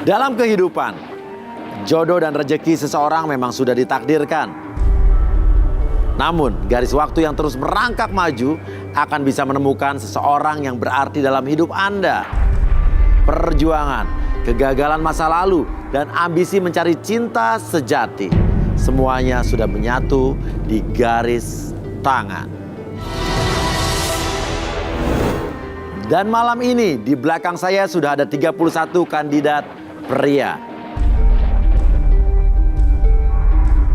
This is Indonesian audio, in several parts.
Dalam kehidupan, jodoh dan rezeki seseorang memang sudah ditakdirkan. Namun, garis waktu yang terus merangkak maju akan bisa menemukan seseorang yang berarti dalam hidup Anda. Perjuangan, kegagalan masa lalu, dan ambisi mencari cinta sejati, semuanya sudah menyatu di garis tangan. Dan malam ini di belakang saya sudah ada 31 kandidat pria.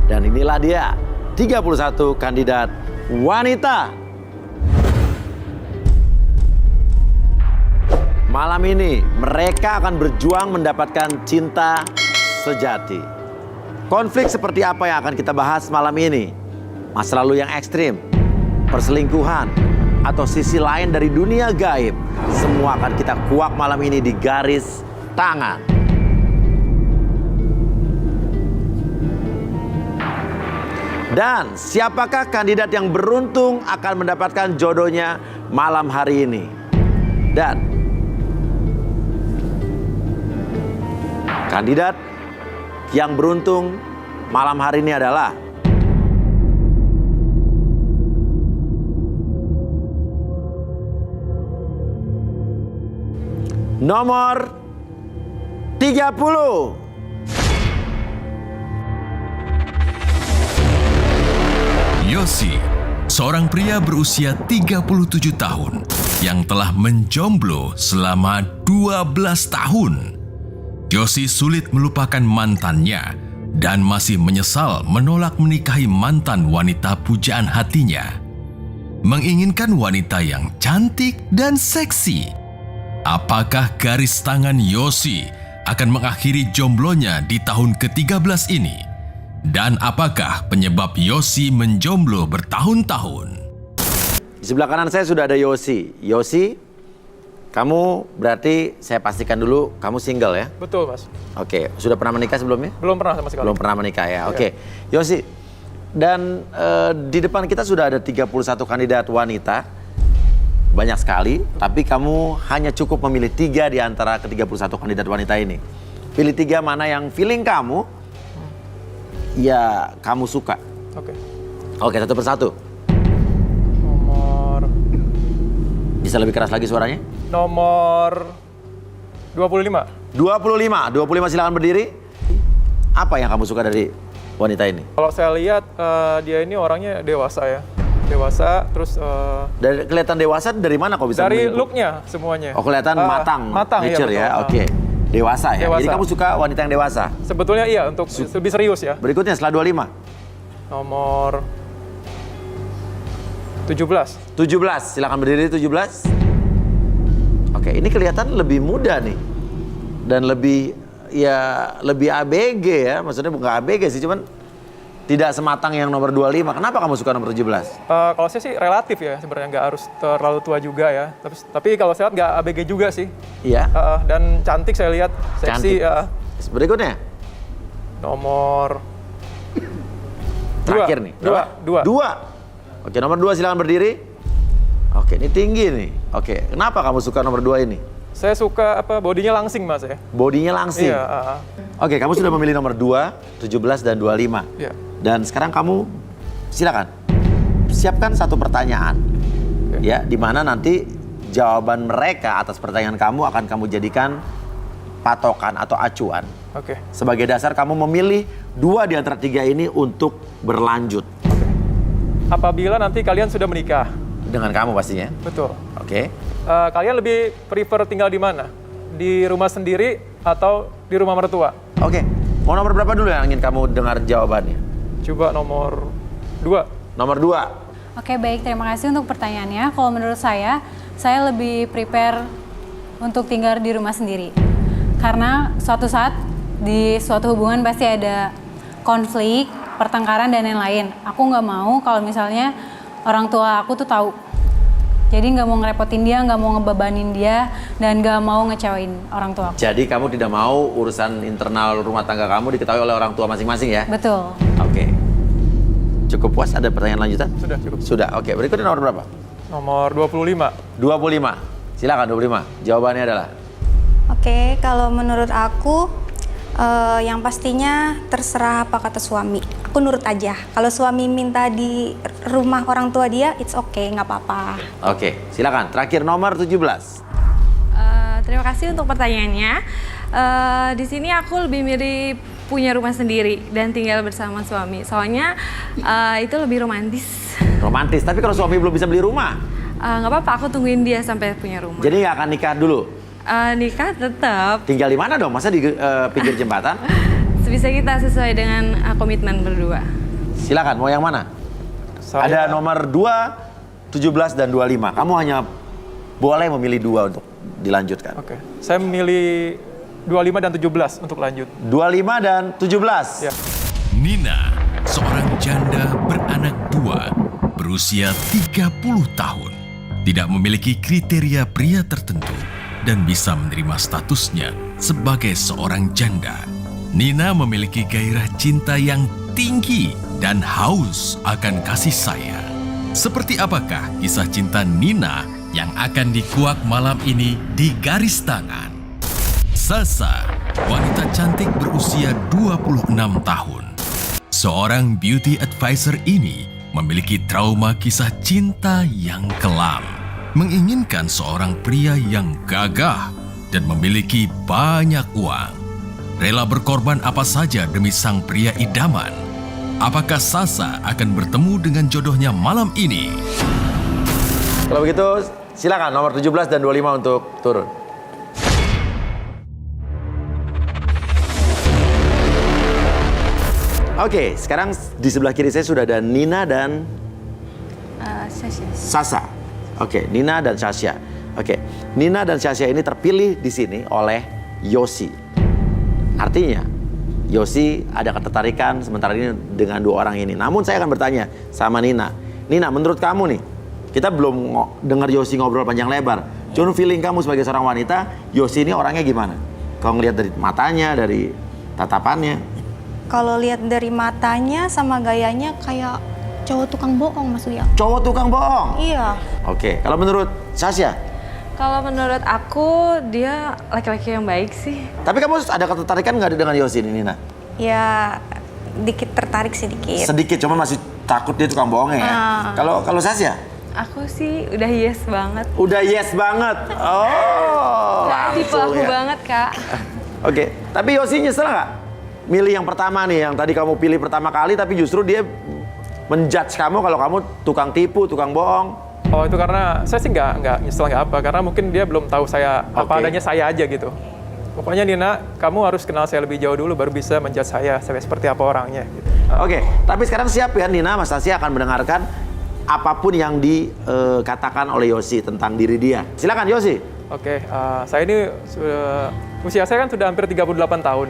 Dan inilah dia, 31 kandidat wanita. Malam ini mereka akan berjuang mendapatkan cinta sejati. Konflik seperti apa yang akan kita bahas malam ini? Masa lalu yang ekstrim, perselingkuhan, atau sisi lain dari dunia gaib, semua akan kita kuak malam ini di garis tangan. Dan siapakah kandidat yang beruntung akan mendapatkan jodohnya malam hari ini? Dan kandidat yang beruntung malam hari ini adalah nomor 30. Yosi, seorang pria berusia 37 tahun yang telah menjomblo selama 12 tahun. Yosi sulit melupakan mantannya dan masih menyesal menolak menikahi mantan wanita pujaan hatinya. Menginginkan wanita yang cantik dan seksi. Apakah garis tangan Yosi akan mengakhiri jomblonya di tahun ke-13 ini? Dan apakah penyebab Yosi menjomblo bertahun-tahun? Di sebelah kanan saya sudah ada Yosi. Yosi, kamu berarti saya pastikan dulu kamu single ya? Betul, Mas. Oke, sudah pernah menikah sebelumnya? Belum pernah sama sekali. Belum pernah menikah ya, oke. Yosi, dan di depan kita sudah ada 31 kandidat wanita. Banyak sekali, tapi kamu hanya cukup memilih 3 di antara ke-31 kandidat wanita ini. Pilih 3 mana yang feeling kamu, ya kamu suka. Oke, satu persatu. Nomor... Bisa lebih keras lagi suaranya? Nomor 25. 25 silakan berdiri. Apa yang kamu suka dari wanita ini? Kalau saya lihat, dia ini orangnya dewasa ya. Dewasa, terus... Dari kelihatan dewasa dari mana kok bisa? Dari menilai? looknya semuanya. Oh, kelihatan matang, mature iya, ya. Oke. Dewasa ya. Dewasa. Jadi kamu suka wanita yang dewasa? Sebetulnya iya, untuk lebih serius ya. Berikutnya setelah 25. Nomor 17. 17, silakan berdiri 17. Oke, ini kelihatan lebih muda nih. Dan lebih ABG ya. Maksudnya bukan ABG sih, cuman tidak sematang yang nomor 25. Kenapa kamu suka nomor 17? Kalau saya sih relatif ya, sebenarnya nggak harus terlalu tua juga ya. Tapi kalau saya lihat nggak ABG juga sih. Iya. Dan cantik saya lihat, seksi. Berikutnya? Nomor terakhir nih. Dua. Oke, nomor 2 silakan berdiri. Oke, ini tinggi nih. Oke, kenapa kamu suka nomor 2 ini? Saya suka bodinya langsing, Mas ya. Bodinya langsing? Iya. Oke, kamu sudah memilih nomor 2, 17 dan 25. Iya. Dan sekarang kamu silakan siapkan satu pertanyaan. Ya, di mana nanti jawaban mereka atas pertanyaan kamu akan kamu jadikan patokan atau acuan. Oke. Sebagai dasar kamu memilih 2 di antara 3 ini untuk berlanjut. Apabila nanti kalian sudah menikah. Dengan kamu pastinya. Betul. Oke. Kalian lebih prefer tinggal di mana? Di rumah sendiri atau di rumah mertua? Oke. Mau nomor berapa dulu yang ingin kamu dengar jawabannya? Coba nomor 2. Nomor 2. Oke, baik. Terima kasih untuk pertanyaannya. Kalau menurut saya lebih prepare untuk tinggal di rumah sendiri. Karena suatu saat di suatu hubungan pasti ada konflik, pertengkaran, dan lain-lain. Aku nggak mau kalau misalnya orang tua aku tuh tahu. Jadi nggak mau ngerepotin dia, nggak mau ngebebanin dia, dan nggak mau ngecewain orang tua aku. Jadi kamu tidak mau urusan internal rumah tangga kamu diketahui oleh orang tua masing-masing ya? Betul. Oke. Cukup puas? Ada pertanyaan lanjutan? Sudah cukup. Sudah. Oke. Berikutnya nomor berapa? Nomor 25. 25. Silakan 25. Jawabannya adalah? Oke, kalau menurut aku yang pastinya terserah apa kata suami. Aku nurut aja. Kalau suami minta di rumah orang tua dia, it's okay, nggak apa-apa. Oke, silakan. Terakhir nomor 17. Terima kasih untuk pertanyaannya. Di sini aku lebih mirip punya rumah sendiri dan tinggal bersama suami. Soalnya itu lebih romantis. Romantis, tapi kalau suami belum bisa beli rumah, Nggak apa-apa, aku tungguin dia sampai punya rumah. jadi nggak akan nikah dulu. Nikah tetap. Tinggal di mana dong? Masa di pinggir jembatan? Sebisa kita sesuai dengan komitmen berdua. Silakan, mau yang mana? Ada nomor 2, 17, dan 25. Kamu hanya boleh memilih 2 untuk dilanjutkan. Oke, saya memilih 25 dan 17 untuk lanjut. 25 dan 17. Ya. Nina, seorang janda beranak 2, berusia 30 tahun, tidak memiliki kriteria pria tertentu dan bisa menerima statusnya sebagai seorang janda. Nina memiliki gairah cinta yang tinggi dan haus akan kasih sayang. Seperti apakah kisah cinta Nina yang akan dikuak malam ini di Garis Tangan? Sasa, wanita cantik berusia 26 tahun. Seorang beauty advisor ini memiliki trauma kisah cinta yang kelam. Menginginkan seorang pria yang gagah dan memiliki banyak uang. Rela berkorban apa saja demi sang pria idaman. Apakah Sasa akan bertemu dengan jodohnya malam ini? Kalau begitu, silakan nomor 17 dan 25 untuk turun. Oke, sekarang di sebelah kiri saya sudah ada Nina dan Sasa. Oke, Nina dan Sasha. Oke, Nina dan Sasha ini terpilih di sini oleh Yosi. Artinya, Yosi ada ketertarikan sementara ini dengan 2 orang ini. Namun saya akan bertanya sama Nina. Nina, menurut kamu nih, kita belum dengar Yosi ngobrol panjang lebar. Cuma feeling kamu sebagai seorang wanita, Yosi ini orangnya gimana? Kalau ngelihat dari matanya, dari tatapannya. Kalau lihat dari matanya sama gayanya kayak cowok tukang bohong, Mas Uya. Cowok tukang bohong? Iya. Oke, kalau menurut Sasha? Kalau menurut aku, dia laki-laki yang baik sih. Tapi kamu ada ketertarikan nggak dengan Yosi ini, Nina? Ya, dikit tertarik sedikit. Sedikit, cuma masih takut dia tukang bohong ya. Kalau Sasha? Aku sih udah yes banget. Udah yes banget. Oh, Tipe langsung aku ya. banget, Kak. Oke, tapi Yosi nyesel nggak? Milih yang pertama nih, yang tadi kamu pilih pertama kali, tapi justru dia menjudge kamu kalau kamu tukang tipu, tukang bohong. Oh, itu karena saya sih nggak nyesel nggak apa, karena mungkin dia belum tahu saya apa Oke. adanya saya aja gitu. Pokoknya Nina, kamu harus kenal saya lebih jauh dulu baru bisa menjudge saya seperti apa orangnya. Gitu. Oke, tapi sekarang siap ya Nina, Mas Tasya akan mendengarkan apapun yang dikatakan oleh Yosi tentang diri dia. Silakan Yosi. Oke, saya ini usia saya kan sudah hampir 38 tahun.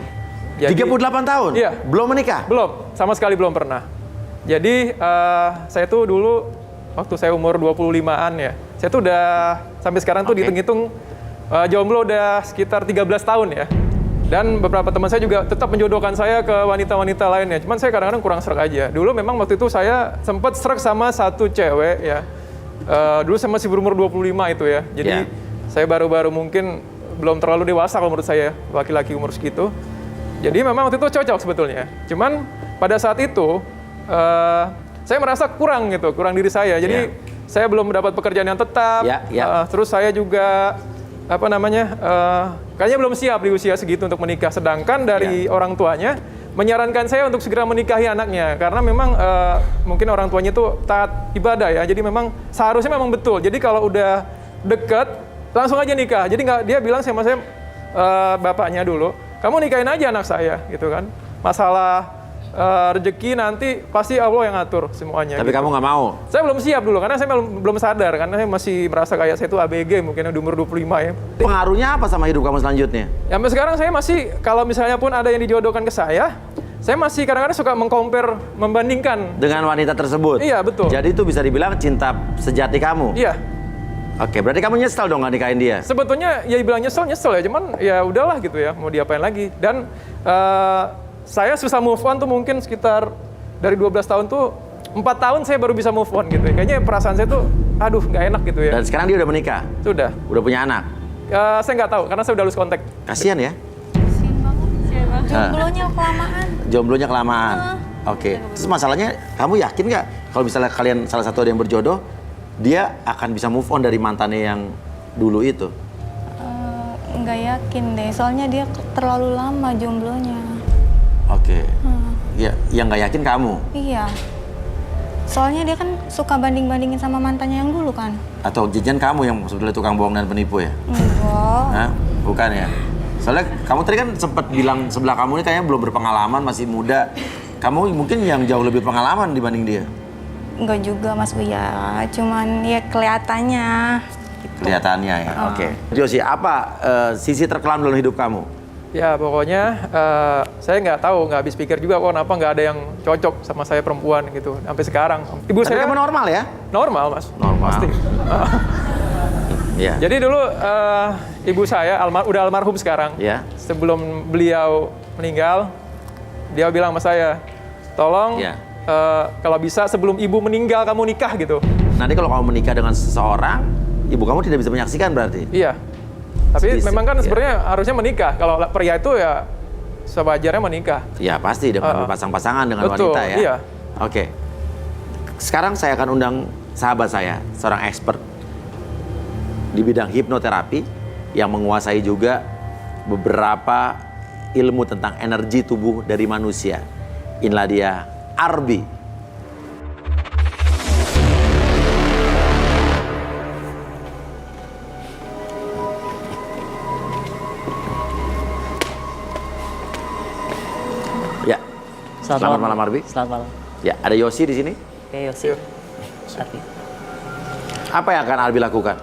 Jadi, 38 tahun? Iya. Belum menikah? Belum, sama sekali belum pernah. Jadi saya tuh dulu waktu saya umur 25-an ya, saya tuh udah sampai sekarang tuh dihitung-hitung jomblo udah sekitar 13 tahun ya. Dan beberapa teman saya juga tetap menjodohkan saya ke wanita-wanita lainnya. Cuman saya kadang-kadang kurang sreg aja. Dulu memang waktu itu saya sempat sreg sama satu cewek ya. Dulu saya masih berumur 25 itu ya. Jadi saya baru-baru mungkin belum terlalu dewasa kalau menurut saya, laki-laki umur segitu. Jadi memang waktu itu cocok sebetulnya. Cuman pada saat itu saya merasa kurang gitu, kurang diri saya. Jadi saya belum mendapat pekerjaan yang tetap. Terus saya juga kayaknya belum siap di usia segitu untuk menikah. Sedangkan dari orang tuanya menyarankan saya untuk segera menikahi anaknya karena memang mungkin orang tuanya itu taat ibadah ya. Jadi memang seharusnya memang betul. Jadi kalau udah deket langsung aja nikah. Jadi dia bilang sama saya bapaknya dulu, kamu nikahin aja anak saya gitu kan. Masalah rezeki nanti pasti Allah yang ngatur semuanya. Tapi gitu. kamu nggak mau? Saya belum siap dulu karena saya belum sadar karena saya masih merasa kayak saya itu ABG mungkin di umur 25 ya. Pengaruhnya apa sama hidup kamu selanjutnya? Ya, sampai sekarang saya masih kalau misalnya pun ada yang dijodohkan ke saya masih kadang-kadang suka membandingkan dengan wanita tersebut. Iya, betul. Jadi itu bisa dibilang cinta sejati kamu. Iya. Oke, berarti kamu nyesel dong nggak nikahin dia? Sebetulnya ya bilang nyesel ya, cuman ya udahlah gitu ya, mau diapain lagi. Dan saya susah move on tuh mungkin sekitar dari 12 tahun tuh 4 tahun saya baru bisa move on gitu ya. Kayaknya perasaan saya tuh aduh nggak enak gitu ya. Dan sekarang dia udah menikah? Sudah. Udah punya anak? Saya nggak tahu karena saya udah lose kontak. Kasihan ya. Jomblonya kelamaan. Jomblonya kelamaan. Oke. Terus masalahnya, kamu yakin nggak kalau misalnya kalian salah satu ada yang berjodoh, dia akan bisa move on dari mantannya yang dulu itu? Nggak yakin deh, soalnya dia terlalu lama jomblonya. Oke. Ya, yang nggak yakin kamu? Iya. Soalnya dia kan suka banding-bandingin sama mantannya yang dulu kan. Atau jajan kamu yang sebetulnya tukang bohong dan penipu ya? Enggak. Hah? Bukan ya? Soalnya kamu tadi kan sempat bilang sebelah kamu ini kayaknya belum berpengalaman, masih muda. Kamu mungkin yang jauh lebih pengalaman dibanding dia? Enggak juga Mas Buya, cuman ya kelihatannya. Gitu. Kelihatannya ya, oke. Josie, apa sisi terkelam dalam hidup kamu? Ya pokoknya saya nggak tahu, nggak habis pikir juga kok kenapa nggak ada yang cocok sama saya perempuan gitu sampai sekarang. Ibu Tapi saya kamu normal ya? normal mas. Normal. Pasti. Iya. Jadi dulu ibu saya udah almarhum sekarang. Ya. Sebelum beliau meninggal, dia bilang sama saya, tolong Ya. kalau bisa sebelum ibu meninggal kamu nikah gitu. Nanti kalau kamu menikah dengan seseorang, ibu kamu tidak bisa menyaksikan berarti? Iya. Tapi Sedikit, memang kan ya. sebenarnya harusnya menikah. Kalau pria itu ya sewajarnya menikah. Ya pasti, dengan berpasang-pasangan dengan Betul, wanita ya? iya. Oke. Sekarang saya akan undang sahabat saya, seorang expert di bidang hipnoterapi yang menguasai juga beberapa ilmu tentang energi tubuh dari manusia. Inilah dia, Arbi. Ya, selamat malam Arbi. Selamat malam. Ya, ada Yosi di sini. Oke, Yosi. Arbi. Apa yang akan Arbi lakukan?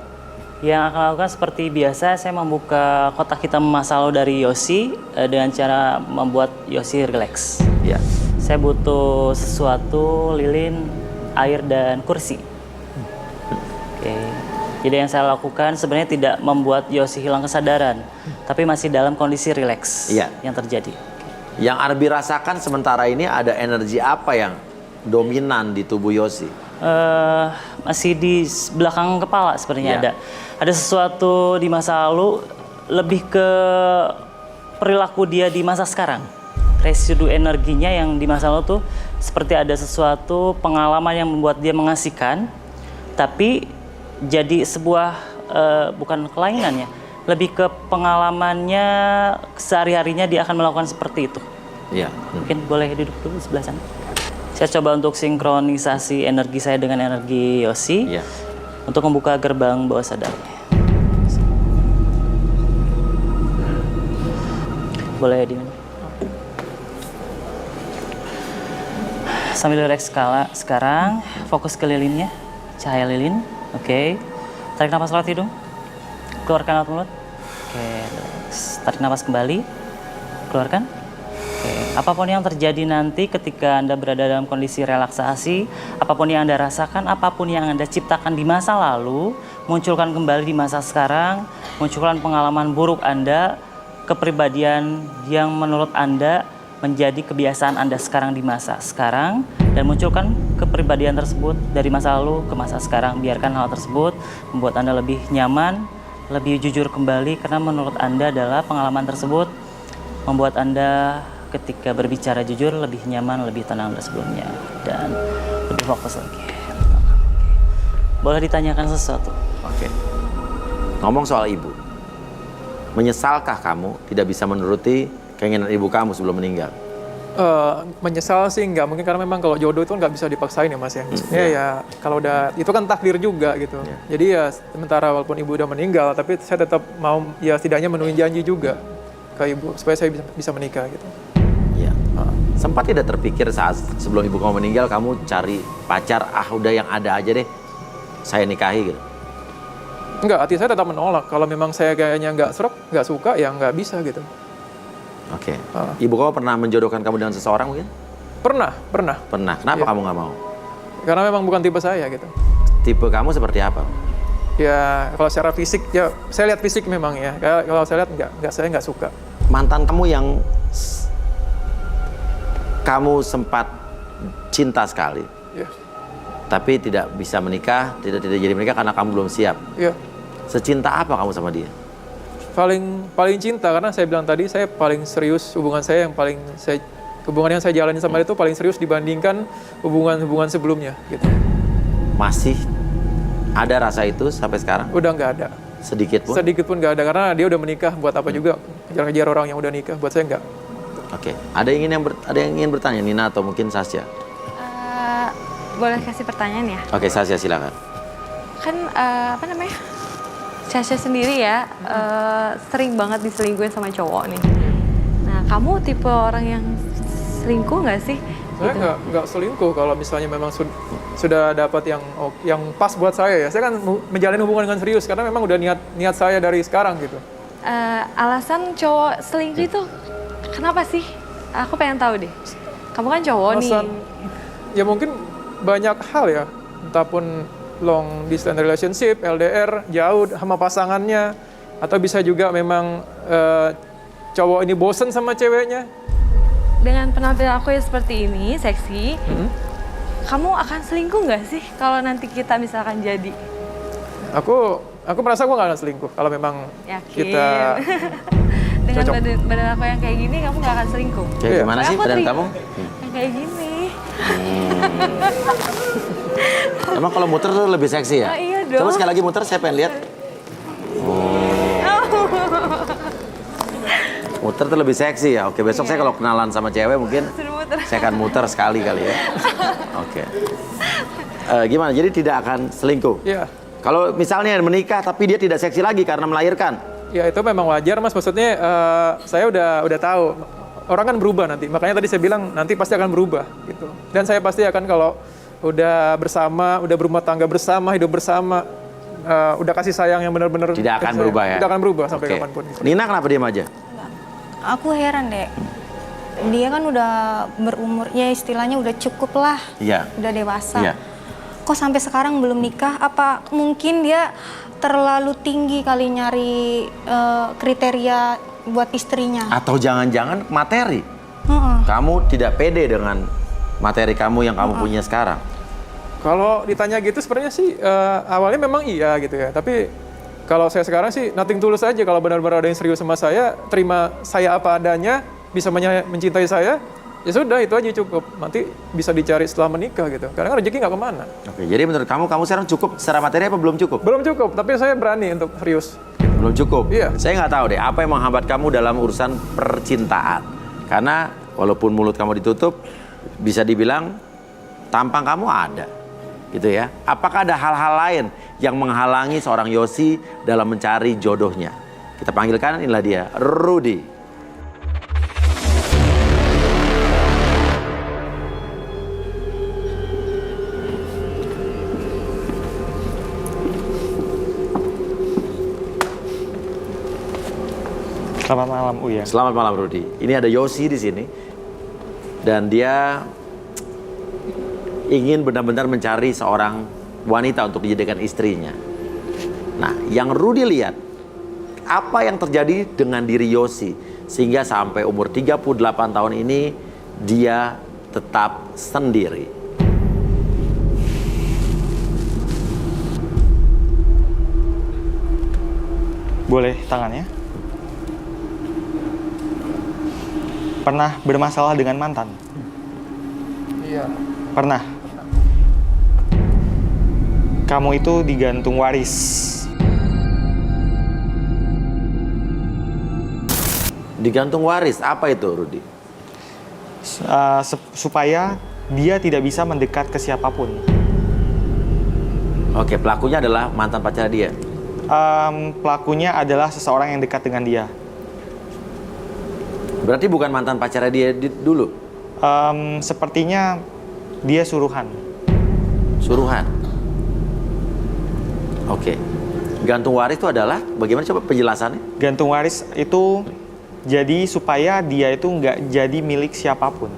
Yang akan lakukan seperti biasa, saya membuka kotak hitam masa lalu dari Yosi dengan cara membuat Yosi relax. Ya. Saya butuh sesuatu, lilin, air, dan kursi. Oke. Jadi yang saya lakukan sebenarnya tidak membuat Yosi hilang kesadaran, tapi masih dalam kondisi relax Iya. yang terjadi. Yang Arbi rasakan sementara ini ada energi apa yang dominan di tubuh Yosi? Masih di belakang kepala sebenarnya Iya. ada sesuatu di masa lalu, lebih ke perilaku dia di masa sekarang. Residu energinya yang di masa lalu tuh seperti ada sesuatu pengalaman yang membuat dia mengasihkan, tapi jadi sebuah bukan kelainan ya, lebih ke pengalamannya sehari-harinya dia akan melakukan seperti itu. Iya. Mungkin boleh duduk dulu di sebelah sana. Saya coba untuk sinkronisasi energi saya dengan energi Yosi Iya. untuk membuka gerbang bawah sadarnya. Boleh diminum. Sambil relax sekarang, fokus ke lilinnya, cahaya lilin. Oke. Tarik nafas lewat hidung, keluarkan lewat mulut. Oke, relax. Tarik nafas kembali, keluarkan. Oke, apapun yang terjadi nanti ketika Anda berada dalam kondisi relaksasi, apapun yang Anda rasakan, apapun yang Anda ciptakan di masa lalu, munculkan kembali di masa sekarang, munculkan pengalaman buruk Anda, kepribadian yang menurut Anda menjadi kebiasaan Anda sekarang di masa sekarang, dan munculkan kepribadian tersebut dari masa lalu ke masa sekarang. Biarkan hal tersebut membuat Anda lebih nyaman, lebih jujur kembali, karena menurut Anda adalah pengalaman tersebut membuat Anda ketika berbicara jujur lebih nyaman, lebih tenang dari sebelumnya, dan lebih fokus lagi. Boleh ditanyakan sesuatu? Oke. Ngomong soal ibu. Menyesalkah kamu tidak bisa menuruti keinginan ibu kamu sebelum meninggal? Menyesal sih nggak mungkin, karena memang kalau jodoh itu nggak bisa dipaksain ya mas ya. Maksudnya ya kalau udah itu kan takdir juga gitu. Jadi ya sementara walaupun ibu udah meninggal, tapi saya tetap mau ya setidaknya memenuhi janji juga ke ibu supaya saya bisa menikah gitu. Iya. Sempat tidak terpikir saat sebelum ibu kamu meninggal kamu cari pacar, udah yang ada aja deh, saya nikahi gitu? Enggak, hati saya tetap menolak. Kalau memang saya kayaknya nggak serap, nggak suka, ya nggak bisa gitu. Oke. Ibu kamu pernah menjodohkan kamu dengan seseorang mungkin? Pernah. Pernah. Kenapa Iya. kamu nggak mau? Karena memang bukan tipe saya gitu. Tipe kamu seperti apa? Ya kalau secara fisik, ya saya lihat fisik memang ya. Kalau saya lihat saya nggak suka. Mantan kamu yang kamu sempat cinta sekali, Iya. tapi tidak bisa menikah, tidak jadi menikah karena kamu belum siap. Iya. Secinta apa kamu sama dia? paling cinta, karena saya bilang tadi saya paling serius hubungan saya hubungan yang saya jalani sama dia itu paling serius dibandingkan hubungan sebelumnya gitu. Masih ada rasa itu sampai sekarang? Udah nggak ada. Sedikit pun? Sedikit pun nggak ada, karena dia udah menikah, buat apa juga kejar-kejar orang yang udah nikah, buat saya nggak. Oke, ada yang ingin bertanya, Nina atau mungkin Sasha? Boleh kasih pertanyaan ya? Oke, Sasha silakan. Kan apa namanya? Sasha sendiri ya sering banget diselingkuhin sama cowok nih. Nah, kamu tipe orang yang selingkuh nggak sih? Saya nggak selingkuh kalau misalnya memang sudah dapat yang pas buat saya ya. Saya kan menjalin hubungan dengan serius karena memang udah niat saya dari sekarang gitu. Alasan cowok selingkuh itu kenapa sih? Aku pengen tahu deh. Kamu kan cowok nih. Ya mungkin banyak hal ya. Entah pun long distance relationship, LDR, jauh sama pasangannya, atau bisa juga memang cowok ini bosen sama ceweknya. Dengan penampilan aku yang seperti ini, seksi, kamu akan selingkuh nggak sih kalau nanti kita misalkan jadi? Aku merasa aku nggak akan selingkuh kalau memang Yakin. kita dengan cocok. badan aku yang kayak gini, kamu nggak akan selingkuh? Kayak Iya. gimana sih Aku badan terima. kamu? Yang kayak gini. Emang kalau muter tuh lebih seksi ya? Oh, iya dong. Coba sekali lagi muter, saya pengen lihat. Muter tuh lebih seksi ya? Oke, besok saya kalau kenalan sama cewek mungkin Suruh muter. saya akan muter sekali kali ya. Oke. Gimana? Jadi tidak akan selingkuh? Iya. Kalau misalnya menikah tapi dia tidak seksi lagi karena melahirkan? Ya itu memang wajar Mas, maksudnya saya udah tahu orang kan berubah nanti, makanya tadi saya bilang nanti pasti akan berubah gitu. Dan saya pasti akan kalau udah bersama, udah berumah tangga bersama, hidup bersama, udah kasih sayang yang benar-benar Tidak akan kasih berubah sayang. ya? Tidak akan berubah sampai Oke. kapanpun. Nina kenapa diam aja? Aku heran deh. Dia kan udah berumur, ya istilahnya udah cukup lah. Iya. Udah dewasa. Iya. Kok sampai sekarang belum nikah? Apa mungkin dia terlalu tinggi kali nyari kriteria buat istrinya? Atau jangan-jangan materi? Heeh. Kamu tidak pede dengan materi kamu yang kamu punya sekarang? Kalau ditanya gitu sebenarnya sih awalnya memang iya gitu ya. Tapi kalau saya sekarang sih nothing tulus aja. Kalau benar-benar ada yang serius sama saya, terima saya apa adanya, bisa mencintai saya, ya sudah itu aja cukup. Nanti bisa dicari setelah menikah gitu. Karena kan rezeki nggak kemana. Oke, jadi menurut kamu sekarang cukup secara materi apa belum cukup? Belum cukup, tapi saya berani untuk serius. Belum cukup? Iya. Saya nggak tahu deh, apa yang menghambat kamu dalam urusan percintaan. Karena walaupun mulut kamu ditutup, bisa dibilang tampang kamu ada. Gitu ya. Apakah ada hal-hal lain yang menghalangi seorang Yosi dalam mencari jodohnya? Kita panggilkan, inilah dia, Rudy. Selamat malam Uya. Selamat malam Rudy. Ini ada Yosi di sini. Dan dia ingin benar-benar mencari seorang wanita untuk dijadikan istrinya. Nah, yang Rudy lihat, apa yang terjadi dengan diri Yosi sehingga sampai umur 38 tahun ini dia tetap sendiri. Boleh tangannya? Pernah bermasalah dengan mantan? Iya. Pernah. Kamu itu digantung waris. Digantung waris, apa itu Rudy? Supaya dia tidak bisa mendekat ke siapapun. Oke, pelakunya adalah mantan pacar dia. Pelakunya adalah seseorang yang dekat dengan dia. Berarti bukan mantan pacarnya dia dulu? Sepertinya dia suruhan. Suruhan? Oke. Gantung waris itu adalah, bagaimana coba penjelasannya? Gantung waris itu jadi supaya dia itu nggak jadi milik siapapun.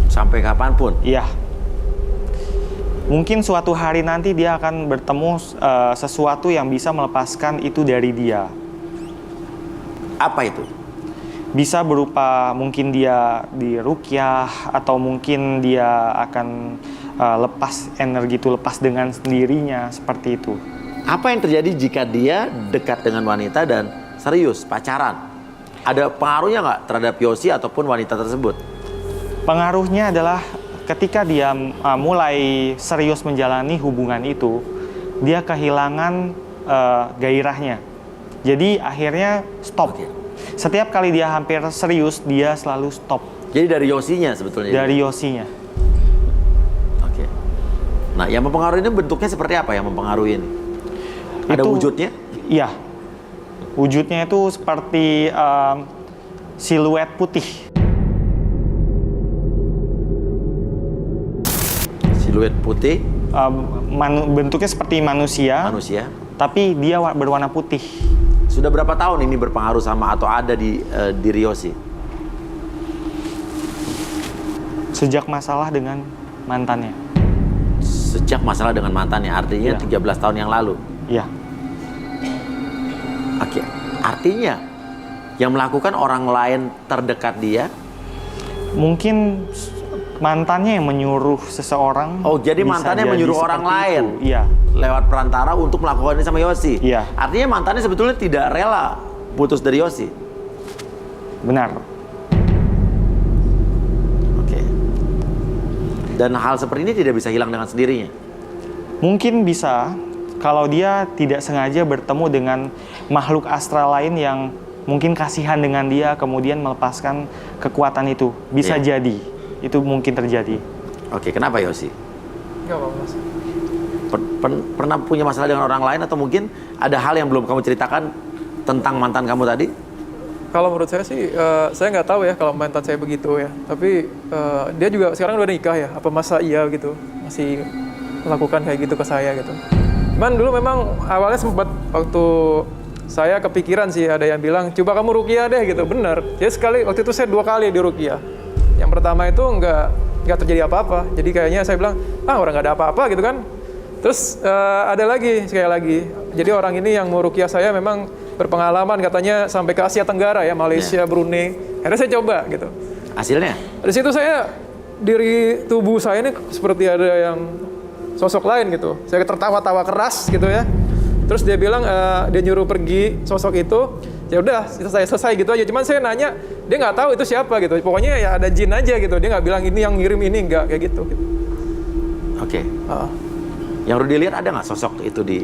Sampai kapanpun? Iya. Mungkin suatu hari nanti dia akan bertemu sesuatu yang bisa melepaskan itu dari dia. Apa itu? Bisa berupa mungkin dia diruqyah atau mungkin dia akan lepas energi itu lepas dengan sendirinya seperti itu. Apa yang terjadi jika dia dekat dengan wanita dan serius, pacaran. Ada pengaruhnya nggak terhadap Yosi ataupun wanita tersebut? Pengaruhnya adalah ketika dia mulai serius menjalani hubungan itu, dia kehilangan gairahnya. Jadi akhirnya stop. Oke. Setiap kali dia hampir serius, dia selalu stop. Jadi dari Yosinya sebetulnya? Dari Yosinya. Oke. Nah, yang mempengaruhi ini bentuknya seperti apa yang mempengaruhi ini? Ada Itu- wujudnya? Iya. Wujudnya itu seperti siluet putih. Siluet putih, Bentuknya seperti manusia, manusia. tapi dia berwarna putih. Sudah berapa tahun ini berpengaruh sama atau ada di diri Yosi? Sejak masalah dengan mantannya. Sejak masalah dengan mantannya, artinya Iya. 13 tahun yang lalu. Iya. Oke, artinya yang melakukan orang lain terdekat dia. Mungkin mantannya yang menyuruh seseorang. Oh, jadi bisa mantannya jadi menyuruh orang seperti lain. itu. Iya. Lewat perantara untuk melakukan ini sama Yosi. Iya. Artinya mantannya sebetulnya tidak rela putus dari Yosi. Benar. Oke. Dan hal seperti ini tidak bisa hilang dengan sendirinya. Mungkin bisa kalau dia tidak sengaja bertemu dengan makhluk astral lain yang mungkin kasihan dengan dia, kemudian melepaskan kekuatan itu. Bisa Iya. jadi. Itu mungkin terjadi. Oke, kenapa Yosi? Nggak apa-apa, Mas. Pernah punya masalah dengan orang lain atau mungkin ada hal yang belum kamu ceritakan tentang mantan kamu tadi? Kalau menurut saya sih, saya nggak tahu ya kalau mantan saya begitu ya. Tapi dia juga sekarang udah nikah ya. Apa masa iya gitu masih melakukan kayak gitu ke saya gitu. Cuman dulu memang awalnya sempat waktu saya kepikiran sih ada yang bilang coba kamu ruqyah deh gitu. Bener. Jadi sekali waktu itu saya 2 kali di ruqyah. Yang pertama itu nggak terjadi apa-apa. Jadi kayaknya saya bilang orang nggak ada apa-apa gitu kan. Terus ada lagi sekali lagi. Jadi orang ini yang mau ruqyah saya memang berpengalaman katanya sampai ke Asia Tenggara ya, Malaysia, Brunei. Akhirnya saya coba gitu. Hasilnya? Di situ saya diri tubuh saya ini seperti ada yang sosok lain gitu. Saya tertawa-tawa keras gitu ya. Terus dia bilang dia nyuruh pergi sosok itu. Ya udah selesai gitu aja. Cuman saya nanya, dia nggak tahu itu siapa gitu. Pokoknya ya ada jin aja gitu. Dia nggak bilang ini yang ngirim ini nggak kayak gitu. Oke. Yang Rudy lihat ada nggak sosok itu di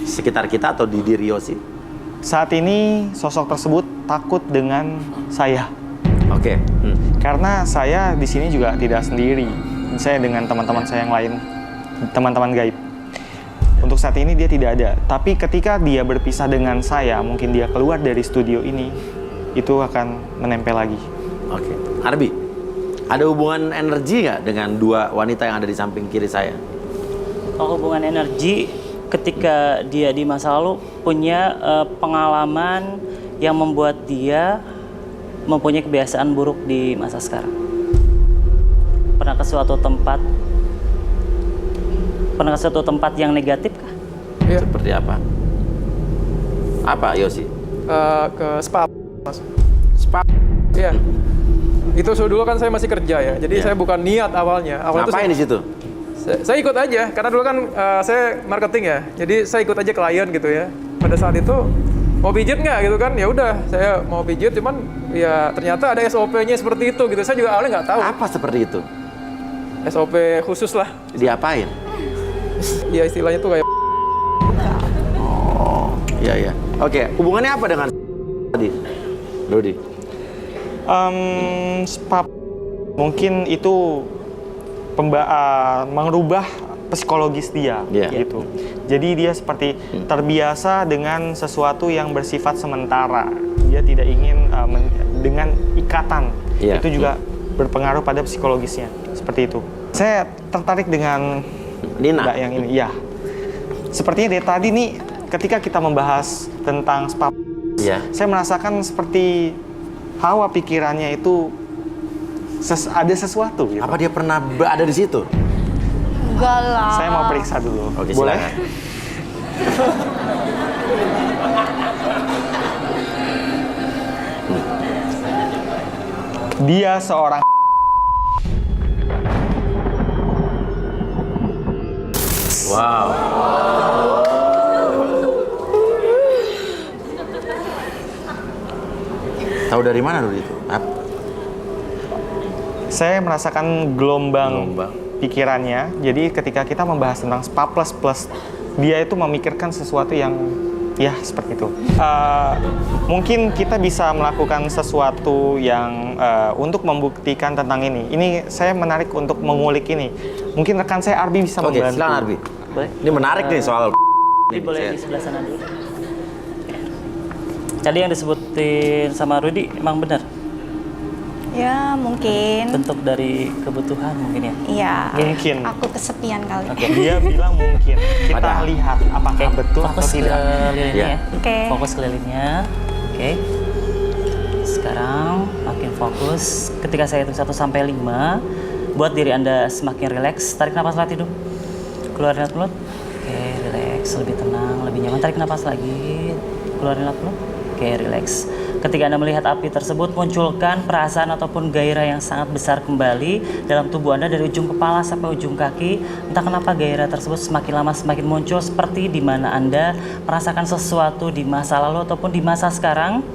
sekitar kita atau di diri Yosi? Saat ini sosok tersebut takut dengan saya. Oke. Karena saya di sini juga tidak sendiri. Saya dengan teman-teman saya yang lain, teman-teman gaib. Untuk saat ini dia tidak ada. Tapi ketika dia berpisah dengan saya, mungkin dia keluar dari studio ini, itu akan menempel lagi. Oke. Arbi, ada hubungan energi nggak dengan 2 wanita yang ada di samping kiri saya? Kalau hubungan energi, ketika dia di masa lalu punya pengalaman yang membuat dia mempunyai kebiasaan buruk di masa sekarang. Pernah ke suatu tempat yang negatif kah? Iya. Seperti apa? Apa Yosi? Ke spa, Mas. Spa. Iya. Itu dulu kan saya masih kerja ya. Jadi Iya. saya bukan niat awalnya. Awalnya Ngapain di situ? saya ikut aja karena dulu kan saya marketing ya. Jadi saya ikut aja klien gitu ya. Pada saat itu mau pijit nggak gitu kan? Ya udah, saya mau pijit cuman ya ternyata ada SOP-nya seperti itu gitu. Saya juga awalnya nggak tahu. Apa seperti itu? SOP khusus lah. Diapain? Ya istilahnya tuh kayak Iya, iya. Oke, hubungannya apa dengan tadi? Rudy. Spa mungkin itu mengubah psikologis dia, Iya. gitu. Jadi dia seperti terbiasa dengan sesuatu yang bersifat sementara. Dia tidak ingin dengan ikatan. Iya. Itu juga berpengaruh pada psikologisnya, seperti itu. Saya tertarik dengan Nina. Mbak yang ini, ya. Sepertinya dari tadi nih, ketika kita membahas tentang spa, Iya. saya merasakan seperti hawa pikirannya itu ada sesuatu. Gitu. Apa dia pernah ada di situ? Enggak lah. Saya mau periksa dulu. Oke, boleh? silakan. Dia seorang Wow. Tahu dari mana dulu itu? Saya merasakan gelombang pikirannya. Jadi ketika kita membahas tentang spa plus, dia itu memikirkan sesuatu yang ya seperti itu. Mungkin kita bisa melakukan sesuatu yang untuk membuktikan tentang ini. Ini saya menarik untuk mengulik ini. Mungkin rekan saya Arbi bisa Oke, membantu. silakan Arbi. Boleh? Ini menarik nih soal. Jadi boleh di sebelah sana dulu. Tadi yang disebutin sama Rudi emang benar? Ya mungkin. Bentuk dari kebutuhan mungkin ya? Iya. Mungkin. Aku kesepian kali. Dia bilang mungkin. Kita Padahal. lihat apakah betul atau Fokus ke tidak. lilinnya Ya. ya. Oke. Fokus ke lilinnya. Oke. Sekarang makin fokus. Ketika saya hitung 1 sampai 5, buat diri Anda semakin rileks. Tarik napas lewat hidung. Keluarin lewat mulut. Oke, rileks, lebih tenang, lebih nyaman. Tarik napas lagi. Keluarin lewat mulut. Oke, rileks. Ketika Anda melihat api tersebut, munculkan perasaan ataupun gairah yang sangat besar kembali dalam tubuh Anda dari ujung kepala sampai ujung kaki. Entah kenapa gairah tersebut semakin lama semakin muncul seperti di mana Anda merasakan sesuatu di masa lalu ataupun di masa sekarang.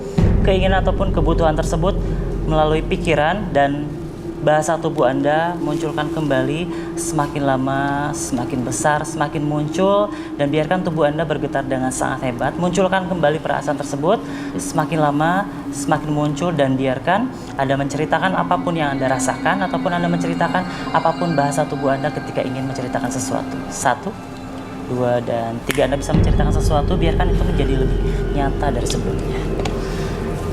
Keinginan ataupun kebutuhan tersebut melalui pikiran dan bahasa tubuh Anda munculkan kembali semakin lama, semakin besar, semakin muncul, dan biarkan tubuh Anda bergetar dengan sangat hebat. Munculkan kembali perasaan tersebut semakin lama, semakin muncul, dan biarkan Anda menceritakan apapun yang Anda rasakan ataupun Anda menceritakan apapun bahasa tubuh Anda ketika ingin menceritakan sesuatu. 1, 2, dan 3 Anda bisa menceritakan sesuatu, biarkan itu menjadi lebih nyata dari sebelumnya.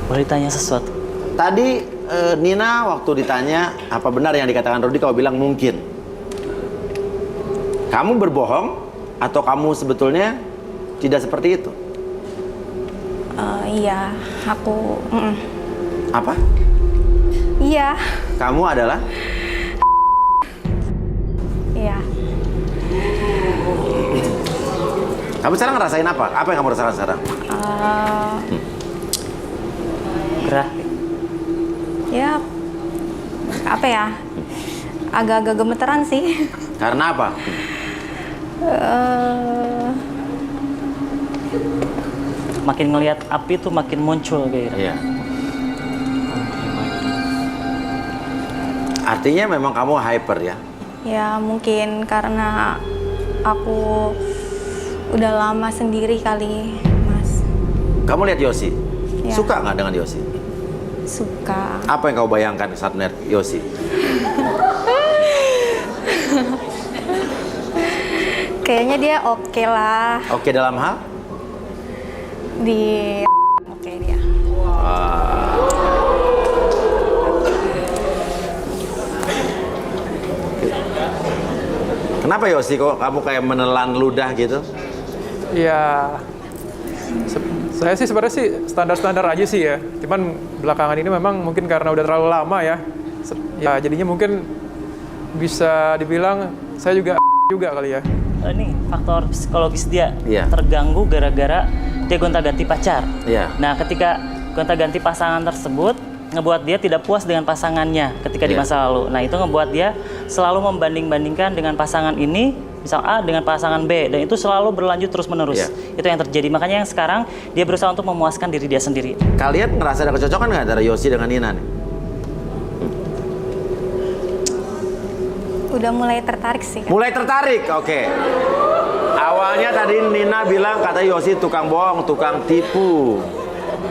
Boleh ditanya sesuatu? Tadi Nina waktu ditanya apa benar yang dikatakan Rudi, kau bilang mungkin. Kamu berbohong atau kamu sebetulnya tidak seperti itu? Iya, aku. Apa? Iya. Kamu adalah? Iya. Kamu sekarang ngerasain apa? Apa yang kamu rasakan sekarang? Gerah. Ya, apa ya? Agak-agak gemeteran sih. Karena apa? Makin ngelihat api tuh makin muncul gairah. Iya. Artinya memang kamu hyper ya? Ya, mungkin karena aku udah lama sendiri kali, Mas. Kamu lihat Yosi? Ya. Suka nggak dengan Yosi? Suka. Apa yang kau bayangkan saat melihat Yosi? Kayaknya dia oke lah Oke dalam hal? di oke dia. Kenapa Yosi kok kamu kayak menelan ludah gitu? Ya, saya sih sebenarnya sih standar-standar aja sih ya. Cuman belakangan ini memang mungkin karena udah terlalu lama ya. Ya jadinya mungkin bisa dibilang saya juga kali ya. Ini faktor psikologis dia Iya. terganggu gara-gara dia gonta-ganti pacar. Iya. Nah, ketika gonta-ganti pasangan tersebut ngebuat dia tidak puas dengan pasangannya ketika di Iya. masa lalu. Nah, itu ngebuat dia selalu membanding-bandingkan dengan pasangan ini, misal A dengan pasangan B, dan itu selalu berlanjut terus-menerus. Iya. Itu yang terjadi. Makanya yang sekarang dia berusaha untuk memuaskan diri dia sendiri. Kalian ngerasa ada kecocokan nggak antara Yosi dengan Nina nih? Udah mulai tertarik sih. Mulai tertarik, oke. Awalnya tadi Nina bilang kata Yosi tukang bohong, tukang tipu.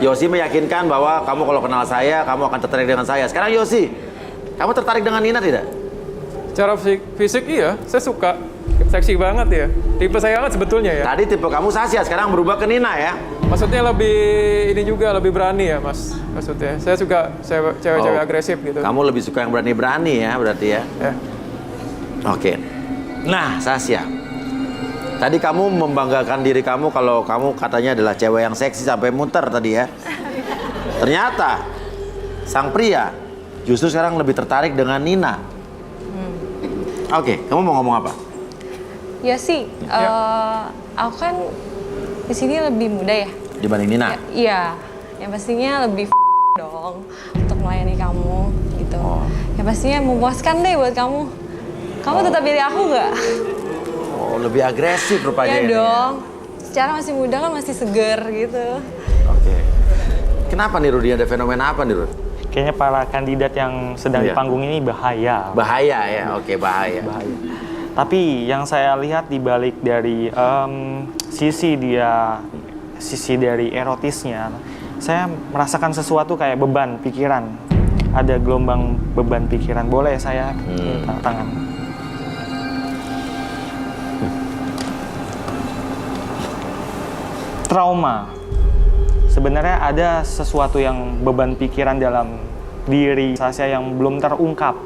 Yosi meyakinkan bahwa kamu kalau kenal saya, kamu akan tertarik dengan saya. Sekarang Yosi, kamu tertarik dengan Nina tidak? Secara fisik iya, saya suka. Seksi banget ya. Tipe saya banget sebetulnya ya. Tadi tipe kamu Sasya, sekarang berubah ke Nina ya? Maksudnya lebih ini juga lebih berani ya, Mas. Maksudnya saya suka cewek-cewek Oh, agresif gitu. Kamu lebih suka yang berani-berani ya berarti ya? Ya. Oke. Nah, Sasya. Tadi kamu membanggakan diri kamu kalau kamu katanya adalah cewek yang seksi sampai muter tadi ya. Ternyata sang pria justru sekarang lebih tertarik dengan Nina. Oke, kamu mau ngomong apa? Ya sih, aku kan di sini lebih muda ya. Dibanding Nina? Iya, yang pastinya lebih dong untuk melayani kamu gitu. Oh. Yang pastinya memuaskan deh buat kamu. Kamu tetap pilih aku nggak? Oh, lebih agresif rupanya Ya ini. dong. Secara masih muda kan masih seger gitu. Oke. Kenapa nih Rudy? Ada fenomena apa nih Rudy? Kayaknya para kandidat yang sedang di Iya. panggung ini bahaya. Bahaya ya, oke bahaya. Bahaya. Tapi yang saya lihat di balik dari sisi dari erotisnya, saya merasakan sesuatu kayak beban pikiran. Ada gelombang beban pikiran. Boleh saya minta tangan? Trauma. Sebenarnya ada sesuatu yang beban pikiran dalam diri Sasha yang belum terungkap.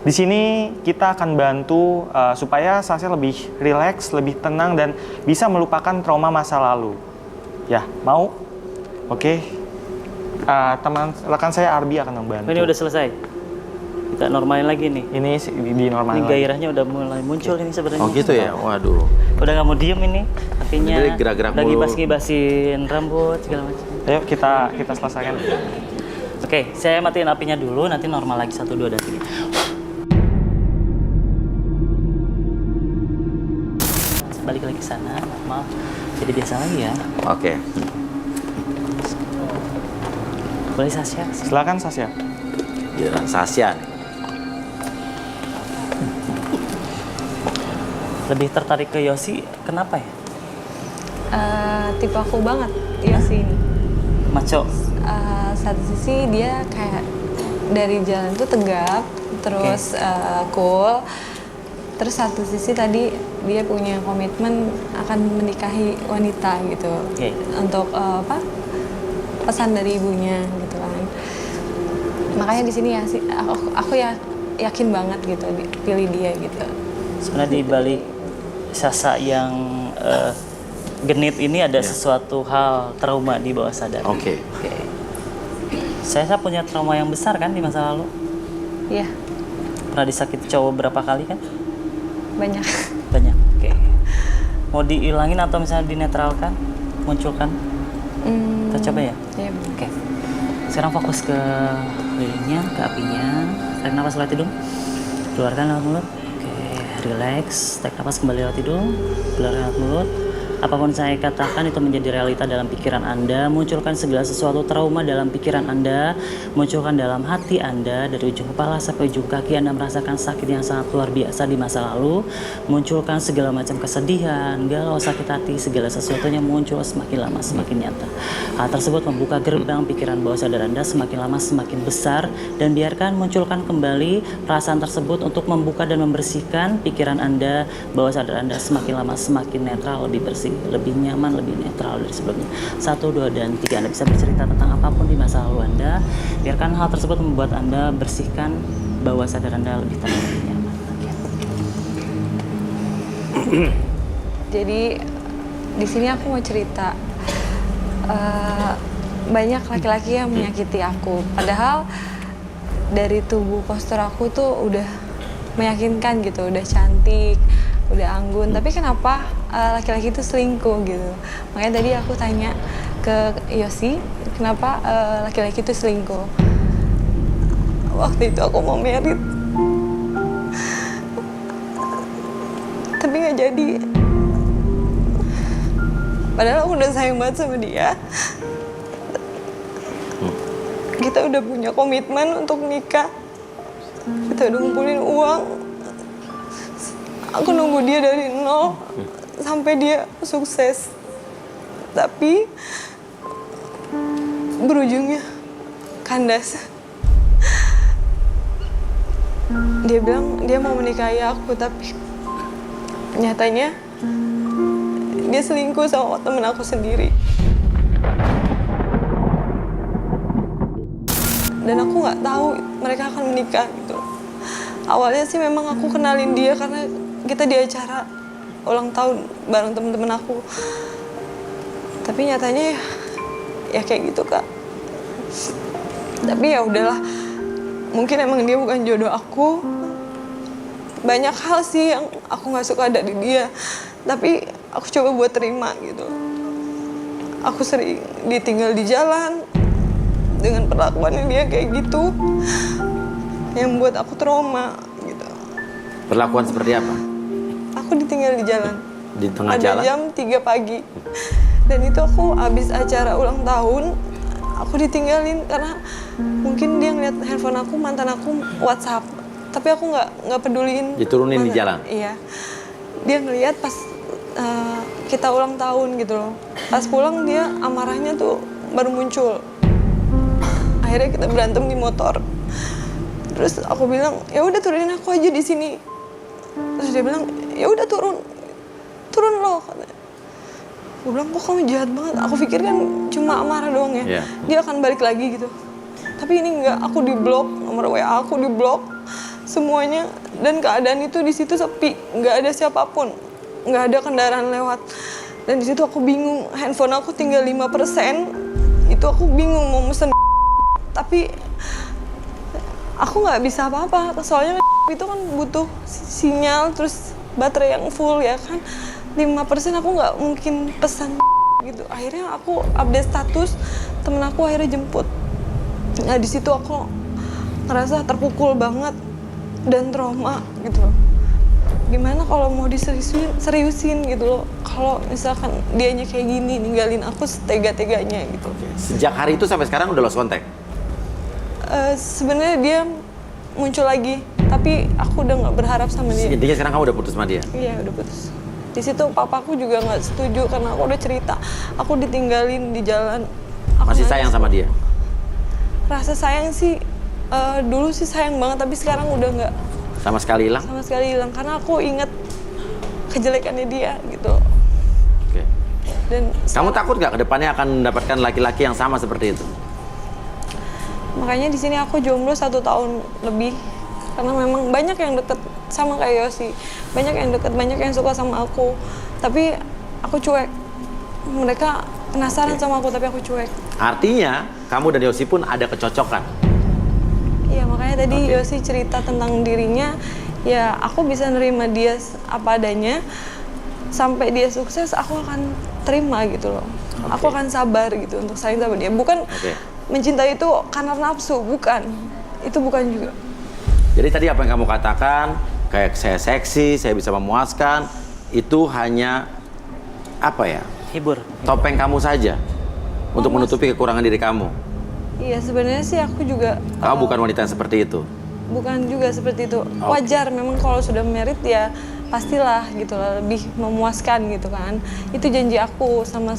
Di sini kita akan bantu supaya Sasha lebih rileks, lebih tenang dan bisa melupakan trauma masa lalu. Ya, mau? Oke. Teman rekan saya Arbi akan membantu. Ini udah selesai. Kita normalin lagi nih. Ini di normal. Ini gairahnya udah mulai muncul ini sebenarnya. Oh gitu ya, waduh. Udah nggak mau diem ini. Apinya Jadi gerak-gerak lagi mulu. bas-basin rambut segala macam. Ayo kita selesaikan. Oke, saya matiin apinya dulu, nanti normal lagi 1, 2, dan 3. Balik lagi ke sana, normal. Jadi biasa lagi ya. Oke. Boleh Sasha? Silakan Sasha. Giliran Sasha nih. Lebih tertarik ke Yosi, kenapa ya? Tipe aku banget Yosi ini. Maco. Satu sisi dia kayak dari jalan tuh tegap, terus cool. Terus satu sisi tadi dia punya komitmen akan menikahi wanita gitu. Oke. Untuk pesan dari ibunya gitu kan. Makanya di sini ya aku ya yakin banget gitu pilih dia gitu. Sebenarnya di balik Sasa yang genit ini ada sesuatu hal trauma di bawah sadar. Oke. Saya punya trauma yang besar kan di masa lalu. Iya, Pernah disakiti cowok berapa kali kan? banyak. Banyak. Oke. Mau dihilangin atau misalnya dinetralkan, munculkan? Kita coba ya. Iya. Oke. Sekarang fokus ke lilinnya, ke apinya. Tarik nafas lewat hidung. Keluarkan lewat mulut. Oke, relax. Tarik nafas kembali lewat hidung. Keluarkan lewat mulut. Apapun saya katakan itu menjadi realita dalam pikiran Anda. Munculkan segala sesuatu trauma dalam pikiran Anda. Munculkan dalam hati Anda. Dari ujung kepala sampai ujung kaki Anda merasakan sakit yang sangat luar biasa di masa lalu. Munculkan segala macam kesedihan, galau, sakit hati. Segala sesuatunya muncul semakin lama semakin nyata. Hal tersebut membuka gerbang pikiran bawah sadar Anda semakin lama semakin besar. Dan biarkan munculkan kembali perasaan tersebut untuk membuka dan membersihkan pikiran Anda. Bawah sadar Anda semakin lama semakin netral, lebih bersih, lebih nyaman, lebih netral dari sebelumnya. 1, 2, dan 3. Anda bisa bercerita tentang apapun di masa lalu Anda. Biarkan hal tersebut membuat Anda bersihkan bawah sadar Anda lebih tenang, lebih nyaman. Jadi di sini aku mau cerita banyak laki-laki yang menyakiti aku. Padahal dari tubuh postur aku tuh udah meyakinkan gitu, udah cantik, udah anggun. Tapi kenapa laki-laki itu selingkuh gitu? Makanya tadi aku tanya ke Yosi, kenapa laki-laki itu selingkuh? Waktu itu aku mau merit, tapi nggak jadi. Padahal aku udah sayang banget sama dia. Kita udah punya komitmen untuk nikah. Kita udah ngumpulin uang. Aku nunggu dia dari nol sampai dia sukses. Tapi berujungnya kandas. Dia bilang dia mau menikahi aku, tapi nyatanya dia selingkuh sama temen aku sendiri. Dan aku nggak tahu mereka akan menikah gitu. Awalnya sih memang aku kenalin dia karena kita di acara ulang tahun bareng temen-temen aku. Tapi nyatanya ya kayak gitu Kak. Tapi ya udahlah. Mungkin emang dia bukan jodoh aku. Banyak hal sih yang aku nggak suka dari dia. Tapi aku coba buat terima gitu. Aku sering ditinggal di jalan dengan perlakuannya dia kayak gitu, yang buat aku trauma gitu. Perlakuan seperti apa? Aku ditinggal di jalan. Di tengah Ada jalan? jam 3 pagi. Dan itu aku habis acara ulang tahun, aku ditinggalin karena mungkin dia ngeliat handphone aku, mantan aku WhatsApp, tapi aku nggak peduliin. Diturunin di jalan? Iya, dia ngeliat pas kita ulang tahun gitu loh. Pas pulang dia amarahnya tuh baru muncul. Akhirnya kita berantem di motor. Terus aku bilang, ya udah turunin aku aja di sini. Terus dia bilang, ya udah turun lo. Gue bilang, kok kamu jahat banget. Aku pikir kan cuma amarah doang ya. Yeah. Dia akan balik lagi gitu. Tapi ini enggak, aku diblok, nomor WA aku diblok, semuanya. Dan keadaan itu di situ sepi, nggak ada siapapun, nggak ada kendaraan lewat. Dan di situ aku bingung, handphone aku tinggal 5%. Itu aku bingung mau mesen. Tapi aku nggak bisa apa-apa, soalnya itu kan butuh sinyal, terus baterai yang full ya kan. 5% aku nggak mungkin pesan gitu. Akhirnya aku update status, temen aku akhirnya jemput. Nah di situ aku ngerasa terpukul banget dan trauma gitu loh. Gimana kalau mau seriusin gitu loh, kalau misalkan dianya kayak gini ninggalin aku setega-teganya gitu. Sejak hari itu sampai sekarang udah lost contact? Sebenarnya dia muncul lagi, tapi aku udah nggak berharap sama dia. Intinya sekarang kamu udah putus sama dia? Iya, udah putus. Di situ papaku juga nggak setuju karena aku udah cerita, aku ditinggalin di jalan. Aku Masih sayang sama dia? Rasa sayang sih dulu sih sayang banget, tapi sekarang udah nggak. Sama sekali hilang? Sama sekali hilang, karena aku inget kejelekannya dia gitu. Oke. Dan Kamu takut nggak ke depannya akan mendapatkan laki-laki yang sama seperti itu? makanya di sini aku jomblo 1 tahun lebih, karena memang banyak yang deket sama kayak Yosi, banyak yang deket, banyak yang suka sama aku, tapi aku cuek. Mereka penasaran sama aku, tapi aku cuek. Artinya kamu dan Yosi pun ada kecocokan? Iya, makanya tadi Yosi cerita tentang dirinya, ya aku bisa nerima dia apa adanya, sampai dia sukses aku akan terima gitu loh. Aku akan sabar gitu untuk sayang sama dia. Bukan mencintai itu karena nafsu, bukan. Itu bukan juga. Jadi tadi apa yang kamu katakan, kayak saya seksi, saya bisa memuaskan, itu hanya apa ya? Hibur. Topeng kamu saja untuk menutupi kekurangan diri kamu. Iya, sebenarnya sih aku juga Kamu bukan wanita yang seperti itu. bukan juga seperti itu. Wajar memang kalau sudah merit ya pastilah gitu lah, lebih memuaskan gitu kan. Itu janji aku sama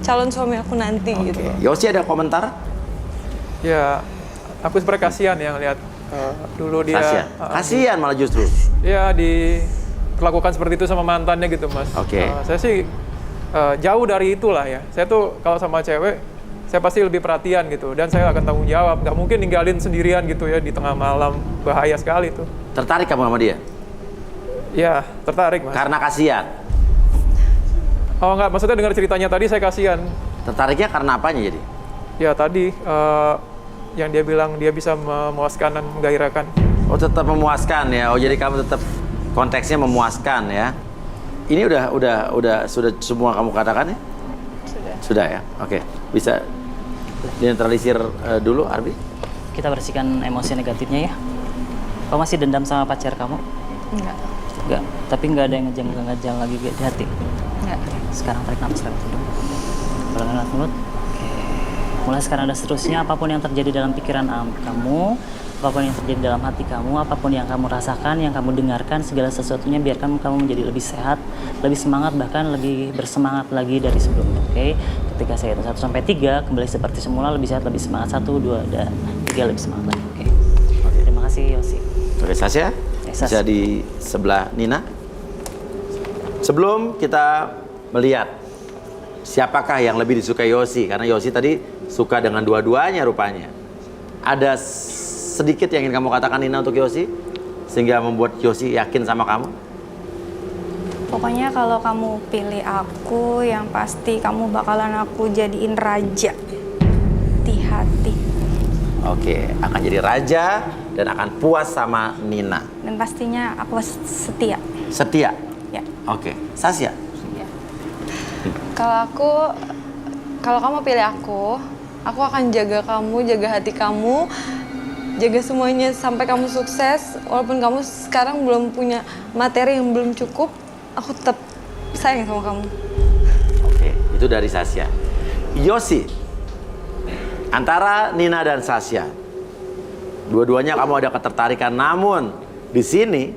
calon suami aku nanti gitu. Yosi ada komentar? Ya, aku sebenarnya kasihan ya ngeliat dulu dia. Tasya? Kasihan malah justru. Ya, diperlakukan seperti itu sama mantannya gitu, Mas. Saya sih jauh dari itulah ya. Saya tuh kalau sama cewek, saya pasti lebih perhatian gitu. Dan saya akan tanggung jawab. Nggak mungkin ninggalin sendirian gitu ya di tengah malam. Bahaya sekali tuh. Tertarik kamu sama dia? Ya, tertarik, Mas. Karena kasihan? Oh enggak, maksudnya dengar ceritanya tadi saya kasihan. Tertariknya karena apanya jadi? Ya tadi, yang dia bilang dia bisa memuaskan dan menggairahkan. Oh, tetap memuaskan ya. Oh, jadi kamu tetap konteksnya memuaskan ya. Ini sudah semua kamu katakan ya? Sudah ya. Oke. Bisa dinetralisir dulu, Arbi? Kita bersihkan emosi negatifnya ya. Kamu masih dendam sama pacar kamu? Enggak. Tapi nggak ada yang ngejang lagi di hati? Enggak. Sekarang tarik nafas lewat hidung. Keluarkan lewat mulut. Mulai sekarang dan seterusnya, apapun yang terjadi dalam pikiran kamu, apapun yang terjadi dalam hati kamu, apapun yang kamu rasakan, yang kamu dengarkan, segala sesuatunya biarkan kamu menjadi lebih sehat, lebih semangat, bahkan lebih bersemangat lagi dari sebelumnya, oke? Ketika saya hitung 1 sampai 3, kembali seperti semula, lebih sehat, lebih semangat. 1, 2, dan 3 lebih semangat lagi, oke? Terima kasih, Yosi. Oke, Sasya? Bisa di sebelah Nina. Sebelum kita melihat siapakah yang lebih disukai Yosi, karena Yosi tadi suka dengan dua-duanya rupanya. Ada sedikit yang ingin kamu katakan, Nina, untuk Yosi sehingga membuat Yosi yakin sama kamu? Pokoknya kalau kamu pilih aku, yang pasti kamu bakalan aku jadiin raja di hati. Oke, akan jadi raja dan akan puas sama Nina. Dan pastinya aku setia. Setia? Ya. Oke, Sasya? Kalau kamu pilih aku akan jaga kamu, jaga hati kamu, jaga semuanya sampai kamu sukses. Walaupun kamu sekarang belum punya materi yang belum cukup, aku tetap sayang sama kamu. Oke, itu dari Sasya. Yosi, antara Nina dan Sasha. Dua-duanya kamu ada ketertarikan, namun di sini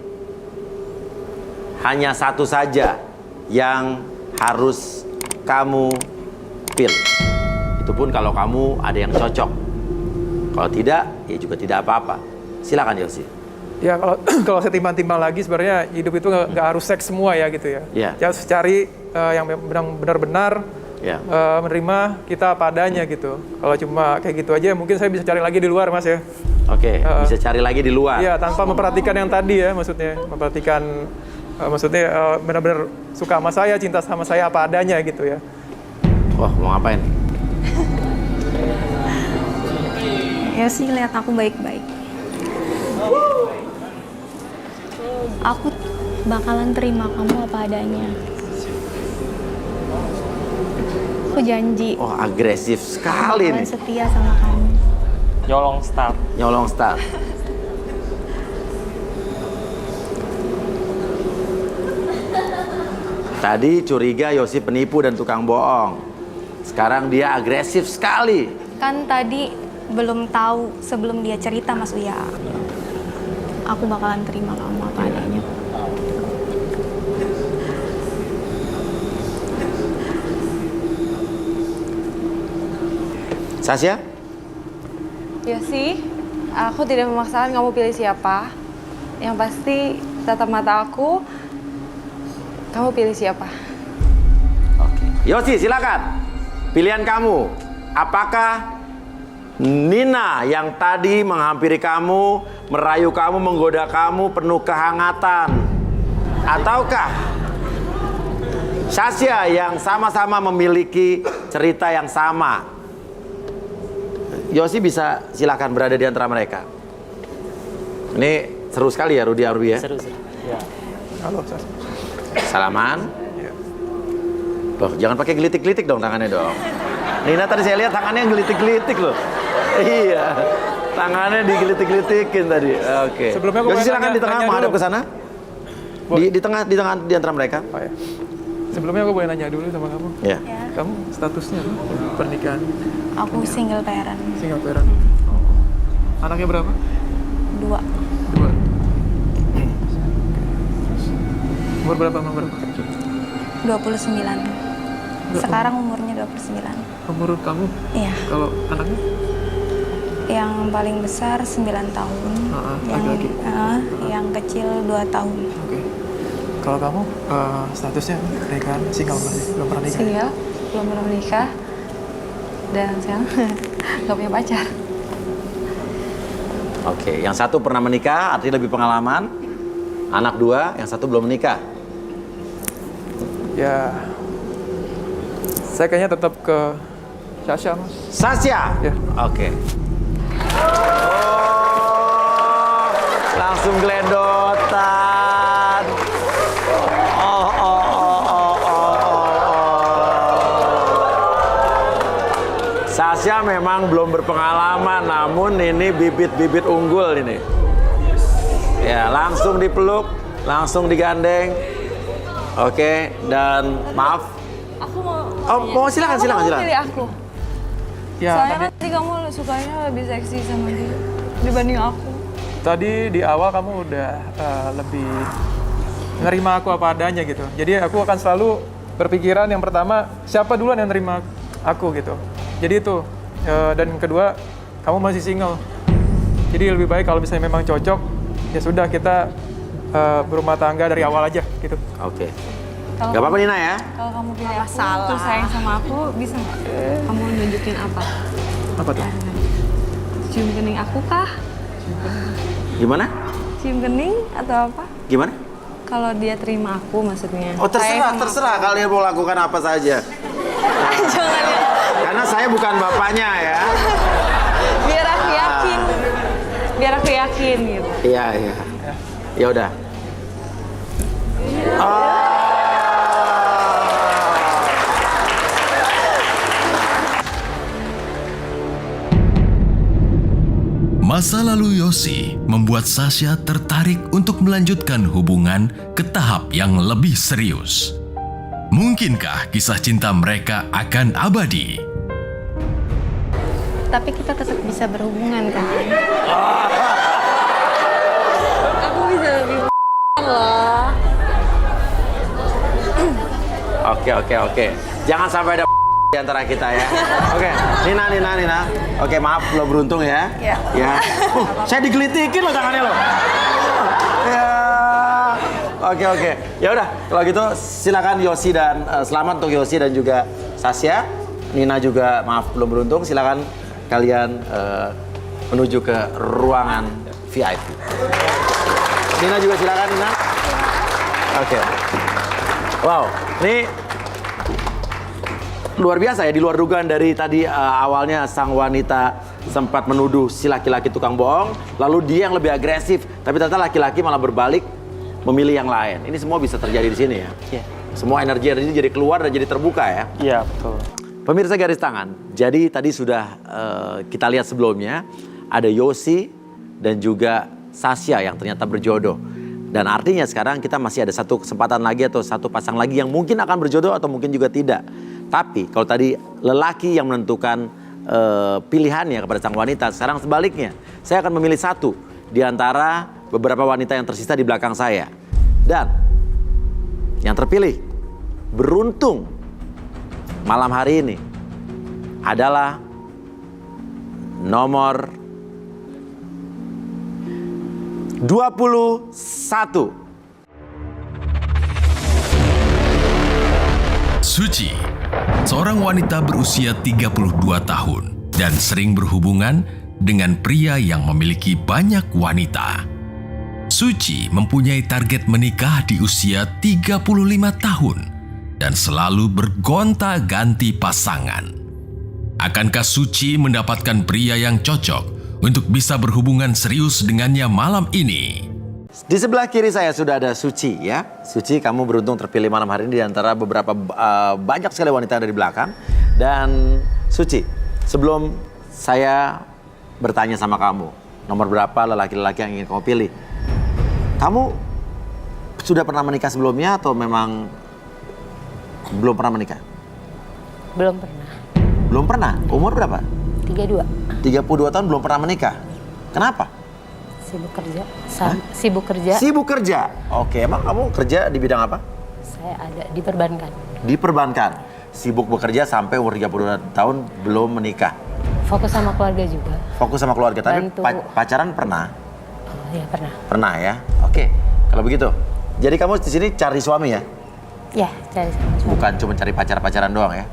hanya satu saja yang harus kamu pilih. Itu pun kalau kamu ada yang cocok. Kalau tidak, ya juga tidak apa-apa. Silakan Yosi. Ya kalau kalau saya timbang-timbang lagi sebenarnya hidup itu nggak harus seks semua ya gitu ya. Iya. Ya harus cari yang benar-benar Ya. menerima kita apa adanya gitu. Kalau cuma kayak gitu aja mungkin saya bisa cari lagi di luar Mas ya. Oke, bisa cari lagi di luar. Iya, tanpa memperhatikan yang tadi ya maksudnya. Memperhatikan maksudnya benar-benar suka sama saya, cinta sama saya apa adanya gitu ya. Wah, mau ngapain? Ya sih lihat aku baik-baik. Aku bakalan terima kamu apa adanya. Aku janji Oh, agresif sekali bakalan nih. setia sama kamu. Nyolong start. Nyolong start. Tadi curiga Yosi penipu dan tukang bohong. Sekarang dia agresif sekali. Kan tadi belum tahu sebelum dia cerita Mas Uya. Aku bakalan terima kamu apa adanya. Sasha? Ya sih, aku tidak memaksakan kamu pilih siapa. Yang pasti tatap mata aku, kamu pilih siapa. Oke. Yosi, silakan. Pilihan kamu. Apakah Nina yang tadi menghampiri kamu, merayu kamu, menggoda kamu, penuh kehangatan? Ataukah Sasha yang sama-sama memiliki cerita yang sama? Yosi bisa silakan berada di antara mereka. Ini seru sekali ya Rudi Arbi ya. Seru. Halo, Sas. Salaman. Loh, jangan pakai gelitik-gelitik dong tangannya dong. Nina tadi saya lihat tangannya gelitik-gelitik loh. Iya. Tangannya digelitik-gelitikin tadi. Oke. Sebelumnya aku Yosi mau silakan nanya- di tengah nanya menghadap dulu. ke sana. Di tengah di antara mereka. Oh, ya. Sebelumnya aku boleh nanya dulu sama kamu. Ya. Ya. Kamu statusnya apa? Pernikahan, Aku single parent. single parent. Anaknya berapa? 2. 2. Umur berapa? Umur berapa? 29. Sekarang umurnya 29. Umur kamu? Iya. Kalau anaknya? Yang paling besar 9 tahun. laki-laki. Yang kecil 2 tahun. Oke. Kalau kamu statusnya pernikahan, single berarti belum pernah nikah? Single, belum pernah menikah, dan sekarang nggak punya pacar. Oke, yang satu pernah menikah, artinya lebih pengalaman. Anak 2, yang satu belum menikah. Ya, saya kayaknya tetap ke Sasha, Mas. Sasha. Ya. Oke. Oh, langsung geledotan. Sasha memang belum berpengalaman, namun ini bibit-bibit unggul ini. Ya, langsung dipeluk, langsung digandeng. Oke, dan maaf. Aku mau. Oh, silakan. Pilih aku. Ya, Soalnya tadi, kan tadi kamu sukanya lebih seksi sama dia dibanding aku. tadi di awal kamu udah lebih nerima aku apa adanya gitu. Jadi aku akan selalu berpikiran yang pertama, siapa duluan yang nerima aku gitu. Jadi itu. Dan kedua, kamu masih single. Jadi lebih baik kalau misalnya memang cocok, ya sudah kita berumah tangga dari awal aja gitu. Oke. Kalau Gak apa-apa Nina ya. Kalau kamu pilih aku, terus sayang sama aku, bisa nggak? Kamu nunjukin apa? Apa tuh? Cium kening aku kah? Gimana? Cium kening atau apa? Gimana? Kalau dia terima aku maksudnya. Oh, terserah kalian mau lakukan apa saja. Jangan ya. Karena saya bukan bapaknya ya. Biar aku yakin. Biar aku yakin gitu. Iya. Ya udah. Masa lalu Yosi membuat Sasha tertarik untuk melanjutkan hubungan ke tahap yang lebih serius. Mungkinkah kisah cinta mereka akan abadi? tapi kita tetap bisa berhubungan kan. Aku bisa lebih loh. Oke. Jangan sampai ada di antara kita ya. Oke, Nina. Oke, maaf lo beruntung ya. Iya. Ya. Saya digelitikin lo tangannya lo. Ya. Oke. Ya udah, kalau gitu silakan Yosi dan selamat untuk Yosi dan juga Sasya. Nina juga maaf belum beruntung. Silakan kalian menuju ke ruangan VIP. Nina juga silakan Nina. Oke. Wow, ini luar biasa ya, di luar dugaan dari tadi awalnya sang wanita sempat menuduh si laki-laki tukang bohong, lalu dia yang lebih agresif, tapi ternyata laki-laki malah berbalik memilih yang lain. Ini semua bisa terjadi di sini ya. Iya. Semua energi jadi keluar dan jadi terbuka ya. Iya, betul. Pemirsa garis tangan, jadi tadi sudah kita lihat sebelumnya ada Yosi dan juga Sasya yang ternyata berjodoh. Dan artinya sekarang kita masih ada satu kesempatan lagi atau satu pasang lagi yang mungkin akan berjodoh atau mungkin juga tidak. Tapi kalau tadi lelaki yang menentukan pilihannya kepada sang wanita, sekarang sebaliknya. Saya akan memilih satu di antara beberapa wanita yang tersisa di belakang saya. Dan yang terpilih, beruntung malam hari ini adalah nomor 21. Suci, seorang wanita berusia 32 tahun dan sering berhubungan dengan pria yang memiliki banyak wanita. Suci mempunyai target menikah di usia 35 tahun dan selalu bergonta-ganti pasangan. Akankah Suci mendapatkan pria yang cocok untuk bisa berhubungan serius dengannya malam ini? Di sebelah kiri saya sudah ada Suci ya. Suci, kamu beruntung terpilih malam hari ini di antara beberapa banyak sekali wanita yang ada di belakang. Dan Suci, sebelum saya bertanya sama kamu, nomor berapa lelaki-lelaki yang ingin kamu pilih? Kamu sudah pernah menikah sebelumnya atau memang belum pernah menikah? Belum pernah. Belum pernah? Umur berapa? 32. 32 tahun belum pernah menikah. Kenapa? Sibuk kerja. Sibuk kerja. Sibuk kerja. Oke, emang kamu kerja di bidang apa? Saya ada di perbankan. Di perbankan. Sibuk bekerja sampai umur 32 tahun belum menikah. Fokus sama keluarga juga. Fokus sama keluarga. Tapi Bantu. pacaran pernah? Oh, ya pernah. Pernah ya. Oke. Kalau begitu. Jadi kamu di sini cari suami ya? Ya, cari sama suami. Bukan cuma cari pacar-pacaran doang ya?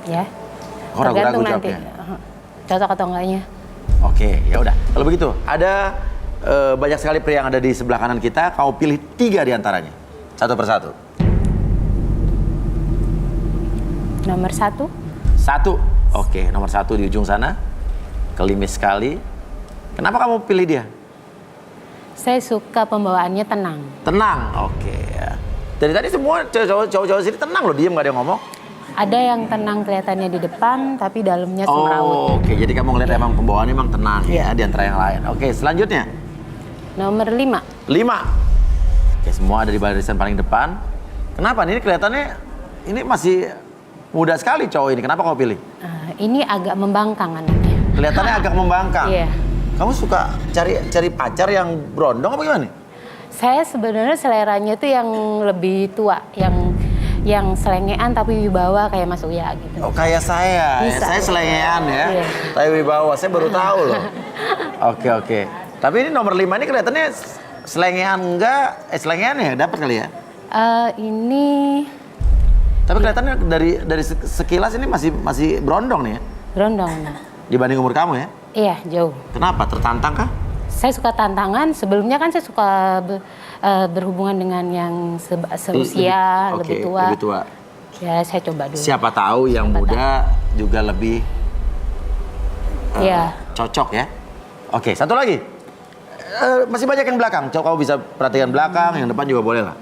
Ya. Oh, ragu-ragu Tergantung nanti. jawabnya. Cocok atau enggaknya. Oke, ya udah. Kalau begitu, ada banyak sekali pria yang ada di sebelah kanan kita. Kau pilih 3 di antaranya. Satu persatu. Nomor 1. 1. Oke, nomor 1 di ujung sana. Kelimis sekali. Kenapa kamu pilih dia? Saya suka pembawaannya tenang. Tenang. Oke ya. Dari tadi semua cowok-cowok sini tenang loh, diem gak ada yang ngomong. Ada yang tenang kelihatannya di depan, tapi dalamnya semrawut. Oh, oke. Jadi kamu ngeliat emang pembawaannya emang tenang ya di antara yang lain. Oke, selanjutnya. Nomor 5. 5. Oke, semua ada di barisan paling depan. Kenapa? Ini kelihatannya ini masih muda sekali cowok ini. Kenapa kamu pilih? Ini agak membangkang anaknya. Kelihatannya agak membangkang. Iya. Kamu suka cari pacar yang berondong apa gimana? Saya sebenarnya seleranya tuh yang lebih tua, yang selengean tapi wibawa kayak Mas Uya gitu. Oh, kayak saya. Bisa. Saya selengean ya. Iya. Tapi wibawa, saya baru tahu loh. Oke. Tapi ini nomor 5 ini kelihatannya selengean enggak? Selengean ya? Dapat kali ya? Ini Tapi kelihatannya dari sekilas ini masih berondong nih ya? berondong. Dibanding umur kamu ya? Iya, jauh. Kenapa? Tertantang kah? Saya suka tantangan. Sebelumnya kan saya suka berhubungan dengan yang seusia, Oke, lebih tua. lebih tua. Ya, saya coba dulu. Siapa tahu yang muda juga lebih Iya. cocok ya. Oke, satu lagi. Masih banyak yang belakang. Coba kamu bisa perhatikan belakang, yang depan juga boleh lah.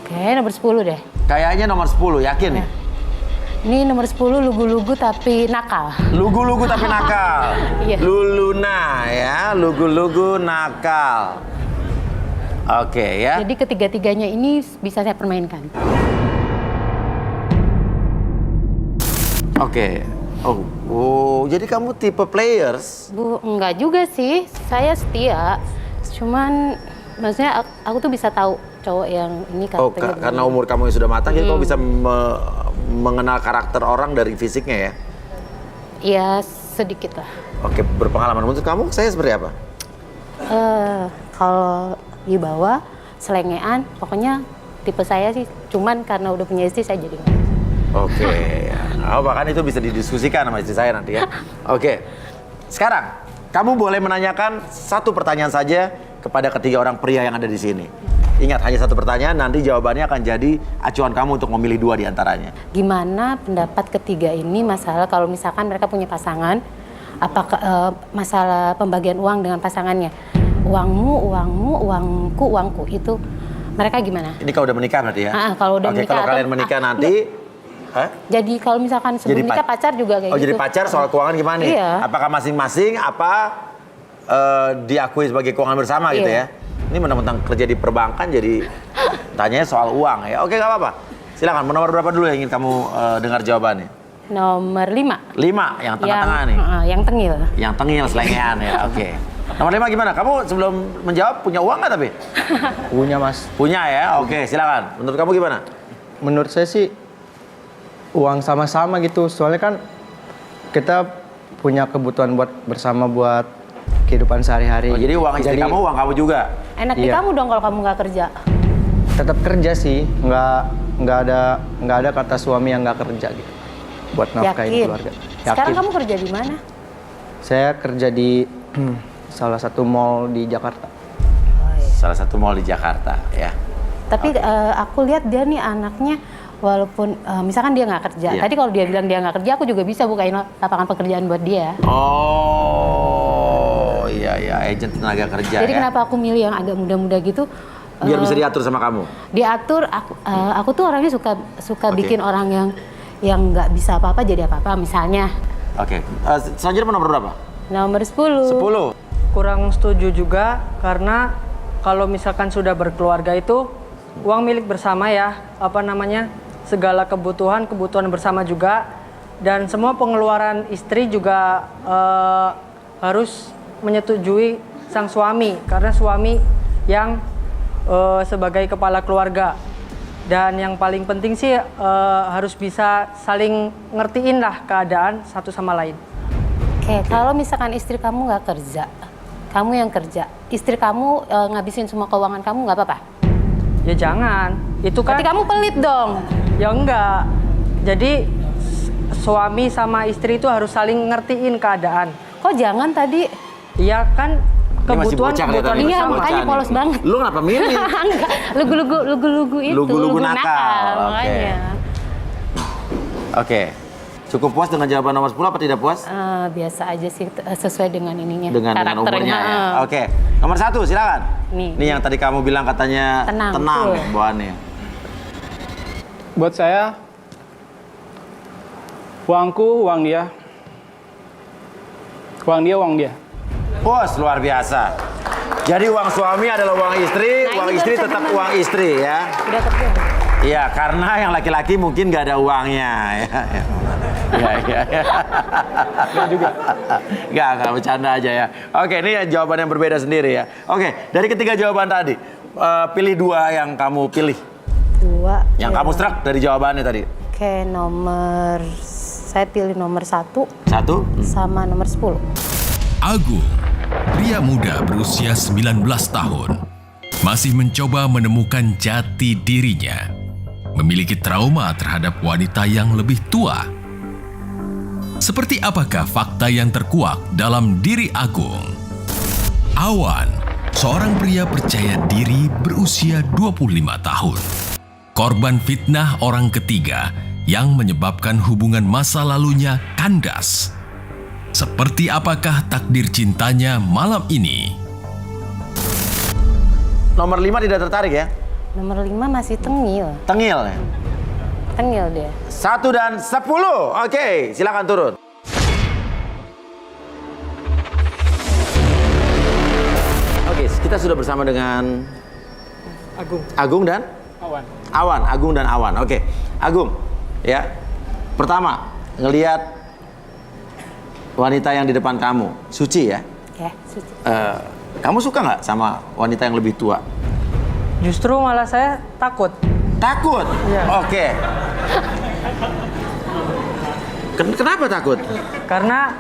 Oke, nomor 10 deh. Kayaknya nomor 10, yakin ya? Ini nomor 10 lugu-lugu tapi nakal. Lugu-lugu tapi nakal. Iya. Luluna ya, lugu-lugu nakal. Oke ya. Jadi ketiga-tiganya ini bisa saya permainkan. Oke. Oh, jadi kamu tipe players? Bu, enggak juga sih. Saya setia. Cuman maksudnya aku tuh bisa tahu cowok yang ini Oh, karakternya karena begini. umur kamu yang sudah matang, jadi kamu bisa mengenal karakter orang dari fisiknya ya? Iya, sedikit lah. Oke, berpengalaman. Menurut kamu saya seperti apa? Kalau dibawa selengean, pokoknya tipe saya sih. Cuman karena udah punya istri saya jadi nggak. Oke, bahkan itu bisa didiskusikan sama istri saya nanti ya. Oke, sekarang kamu boleh menanyakan satu pertanyaan saja kepada ketiga orang pria yang ada di sini. Ingat, hanya satu pertanyaan, nanti jawabannya akan jadi acuan kamu untuk memilih 2 di antaranya. Gimana pendapat ketiga ini masalah kalau misalkan mereka punya pasangan, apakah masalah pembagian uang dengan pasangannya? Uangmu, uangku, itu mereka gimana? Ini kalau udah menikah berarti ya? Kalau udah menikah. Kalau kalian menikah nanti, Jadi kalau misalkan sebelum nikah pacar juga kayak gitu. jadi pacar soal keuangan gimana nih? Iya. Apakah masing-masing diakui sebagai keuangan bersama gitu Iya. ya? Ini mentang-mentang kerja di perbankan jadi tanyanya soal uang ya. Oke, nggak apa-apa. Silakan, nomor berapa dulu yang ingin kamu dengar jawabannya? Nomor 5. 5, yang tengah-tengah nih. Yang tengil. Yang tengil, selengean ya, oke. Nomor 5 gimana? Kamu sebelum menjawab punya uang nggak tapi? Punya, Mas. Punya ya, oke, silakan. Menurut kamu gimana? Menurut saya sih uang sama-sama gitu. Soalnya kan kita punya kebutuhan buat bersama buat kehidupan sehari-hari. Oh, jadi uang istri kamu, uang kamu juga? Enak di Iya. kamu dong kalau kamu nggak kerja. Tetap kerja sih, nggak ada kata suami yang nggak kerja gitu buat nafkahin Yakin? keluarga. Sekarang kamu kerja di mana? Saya kerja di salah satu mall di Jakarta. Salah satu mall di Jakarta ya. Tapi aku lihat dia nih anaknya, walaupun misalkan dia nggak kerja. Iya. Tadi kalau dia bilang dia nggak kerja, aku juga bisa bukain lapangan pekerjaan buat dia. Oh, iya, agen tenaga kerja Jadi ya. kenapa aku milih yang agak muda-muda gitu? Biar bisa diatur sama kamu. Diatur. Aku tuh orangnya suka Oke. bikin orang yang nggak bisa apa-apa jadi apa-apa. Misalnya Oke, selanjutnya nomor berapa? nomor 10. 10. Kurang setuju juga karena kalau misalkan sudah berkeluarga itu uang milik bersama ya, segala kebutuhan bersama juga, dan semua pengeluaran istri juga harus menyetujui sang suami karena suami yang sebagai kepala keluarga. Dan yang paling penting sih harus bisa saling ngertiin lah keadaan satu sama lain. Oke, kalau misalkan istri kamu nggak kerja, kamu yang kerja, istri kamu ngabisin semua keuangan kamu nggak apa-apa? Ya jangan, itu kan. Berarti kamu pelit dong. Ya enggak. Jadi suami sama istri itu harus saling ngertiin keadaan. Kok jangan tadi? Iya kan kebutuhan kelihatan, Iya, masih makanya bocah polos nih. banget. Lu kenapa milih? Enggak, lugu-lugu itu. Lugu-lugu nakal, oke. Makanya. Oke. Cukup puas dengan jawaban nomor 10 apa tidak puas? Biasa aja sih, sesuai dengan ininya. Dengan umurnya ya. Oke. Nomor 1, silakan. Nih. Ini yang tadi kamu bilang katanya Tenang. tenang Betul. bawaannya. Buat saya, uangku, uang dia. Uang dia, uang dia. Bos, luar biasa. Jadi uang suami adalah uang istri, Nah, uang ini istri baru tetap saya uang istri ya. Udah kerja. Iya, karena yang laki-laki mungkin nggak ada uangnya. Iya. Nggak juga. Nggak bercanda aja ya. Oke, ini jawaban yang berbeda sendiri ya. Oke, dari ketiga jawaban tadi, pilih 2 yang kamu pilih. 2. Yang kamu serak dari jawabannya tadi. Oke, saya pilih nomor 1 1. sama nomor 10. Agung, pria muda berusia 19 tahun, masih mencoba menemukan jati dirinya. Memiliki trauma terhadap wanita yang lebih tua. Seperti apakah fakta yang terkuak dalam diri Agung? Awan, seorang pria percaya diri berusia 25 tahun. Korban fitnah orang ketiga yang menyebabkan hubungan masa lalunya kandas. Seperti apakah takdir cintanya malam ini? Nomor 5 tidak tertarik ya? Nomor 5 masih tengil. Tengil ya? Tengil dia. 1 dan 10. Oke, silakan turun. Oke, kita sudah bersama dengan Agung dan Awan. Agung dan Awan. Oke, Agung, ya. Pertama, ngelihat wanita yang di depan kamu, Suci ya? Ya, Suci. Kamu suka nggak sama wanita yang lebih tua? Justru malah saya takut. Takut? Iya. Oke. Kenapa takut? Karena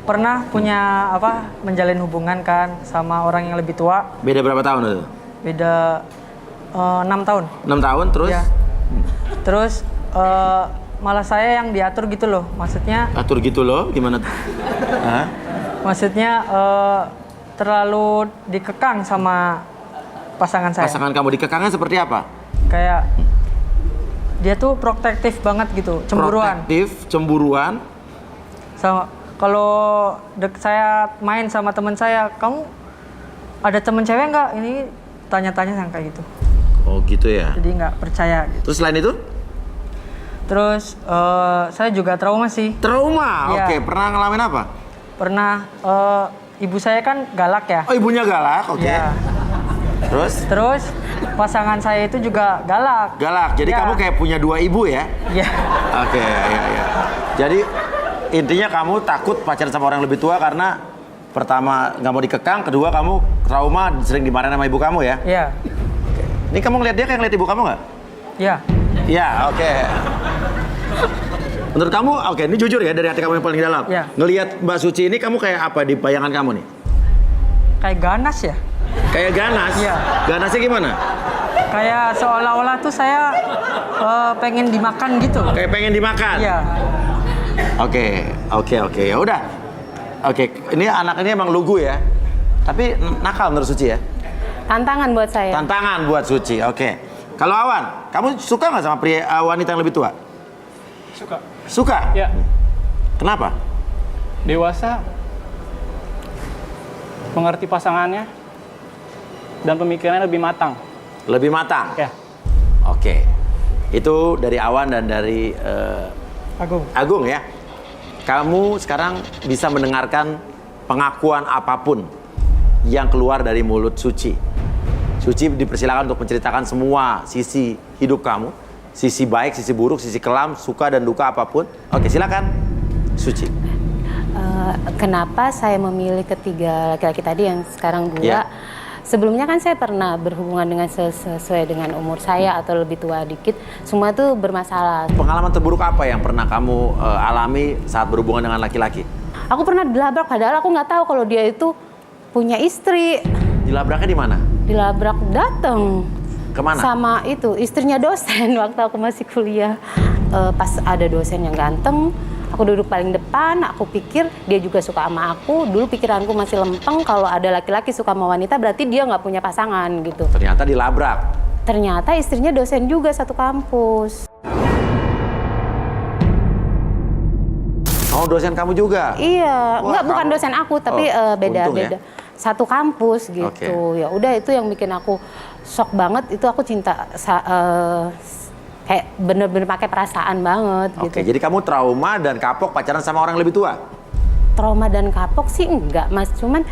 pernah punya menjalin hubungan kan sama orang yang lebih tua. Beda berapa tahun itu? Beda 6 tahun. 6 tahun terus? Ya. Terus malah saya yang diatur gitu loh. Maksudnya Atur gitu loh, gimana tuh? Hah? maksudnya terlalu dikekang sama pasangan saya. Pasangan kamu dikekangnya seperti apa? Kayak dia tuh protektif banget gitu, cemburuan. Protektif, cemburuan. Sama kalau saya main sama teman saya, kamu ada temen cewek nggak? Ini tanya-tanya yang kayak gitu. Oh gitu ya. Jadi nggak percaya gitu. Terus selain itu? Terus saya juga trauma sih. Trauma? Iya. Oke, pernah ngalamin apa? Pernah ibu saya kan galak ya. Oh ibunya galak, oke. Iya. Terus pasangan saya itu juga galak. Galak, jadi Ya. kamu kayak punya 2 ibu ya? Iya. Oke, ya. Jadi intinya kamu takut pacaran sama orang yang lebih tua karena pertama nggak mau dikekang, kedua kamu trauma sering dimarahin sama ibu kamu ya? Iya. Ini kamu ngeliat dia kayak ngeliat ibu kamu nggak? Iya. Iya, oke. Menurut kamu, oke, ini jujur ya dari hati kamu yang paling dalam. Iya. Ngelihat Mbak Suci ini kamu kayak apa di bayangan kamu nih? Kayak ganas ya. Kayak ganas? Iya. Ganasnya gimana? Kayak seolah-olah tuh saya pengen dimakan gitu. Kayak pengen dimakan? Iya. Oke, ya udah. Oke, ini anak ini emang lugu ya. Tapi nakal menurut Suci ya? Tantangan buat saya. Tantangan buat Suci, oke. Kalau Awan, kamu suka nggak sama wanita yang lebih tua? Suka. Suka? Ya. Kenapa? Dewasa, mengerti pasangannya, dan pemikirannya lebih matang. Lebih matang? Ya. Oke. Itu dari Awan dan dari Agung ya. Kamu sekarang bisa mendengarkan pengakuan apapun yang keluar dari mulut Suci. Suci dipersilakan untuk menceritakan semua sisi hidup kamu. Sisi baik, sisi buruk, sisi kelam, suka dan duka apapun. Oke, silakan Suci. Kenapa saya memilih ketiga laki-laki tadi yang sekarang 2? Ya. Sebelumnya kan saya pernah berhubungan dengan sesuai dengan umur saya atau lebih tua dikit. Semua tuh bermasalah. Pengalaman terburuk apa yang pernah kamu alami saat berhubungan dengan laki-laki? Aku pernah dilabrak, padahal aku nggak tahu kalau dia itu punya istri. Dilabraknya di mana? Dilabrak datang. Kemana? Sama itu, istrinya dosen waktu aku masih kuliah. Pas ada dosen yang ganteng, aku duduk paling depan, aku pikir dia juga suka sama aku. Dulu pikiranku masih lempeng, kalau ada laki-laki suka sama wanita berarti dia nggak punya pasangan gitu. Ternyata dilabrak. Ternyata istrinya dosen juga satu kampus. Oh, dosen kamu juga? Iya, Wah, bukan kamu- dosen aku, tapi Oh, beda-beda. untung ya. Satu kampus gitu. Oke. Ya udah itu yang bikin aku shock banget. Itu aku cinta kayak bener-bener pakai perasaan banget Oke, gitu. jadi kamu trauma dan kapok pacaran sama orang yang lebih tua? Trauma dan kapok sih enggak, Mas. Cuman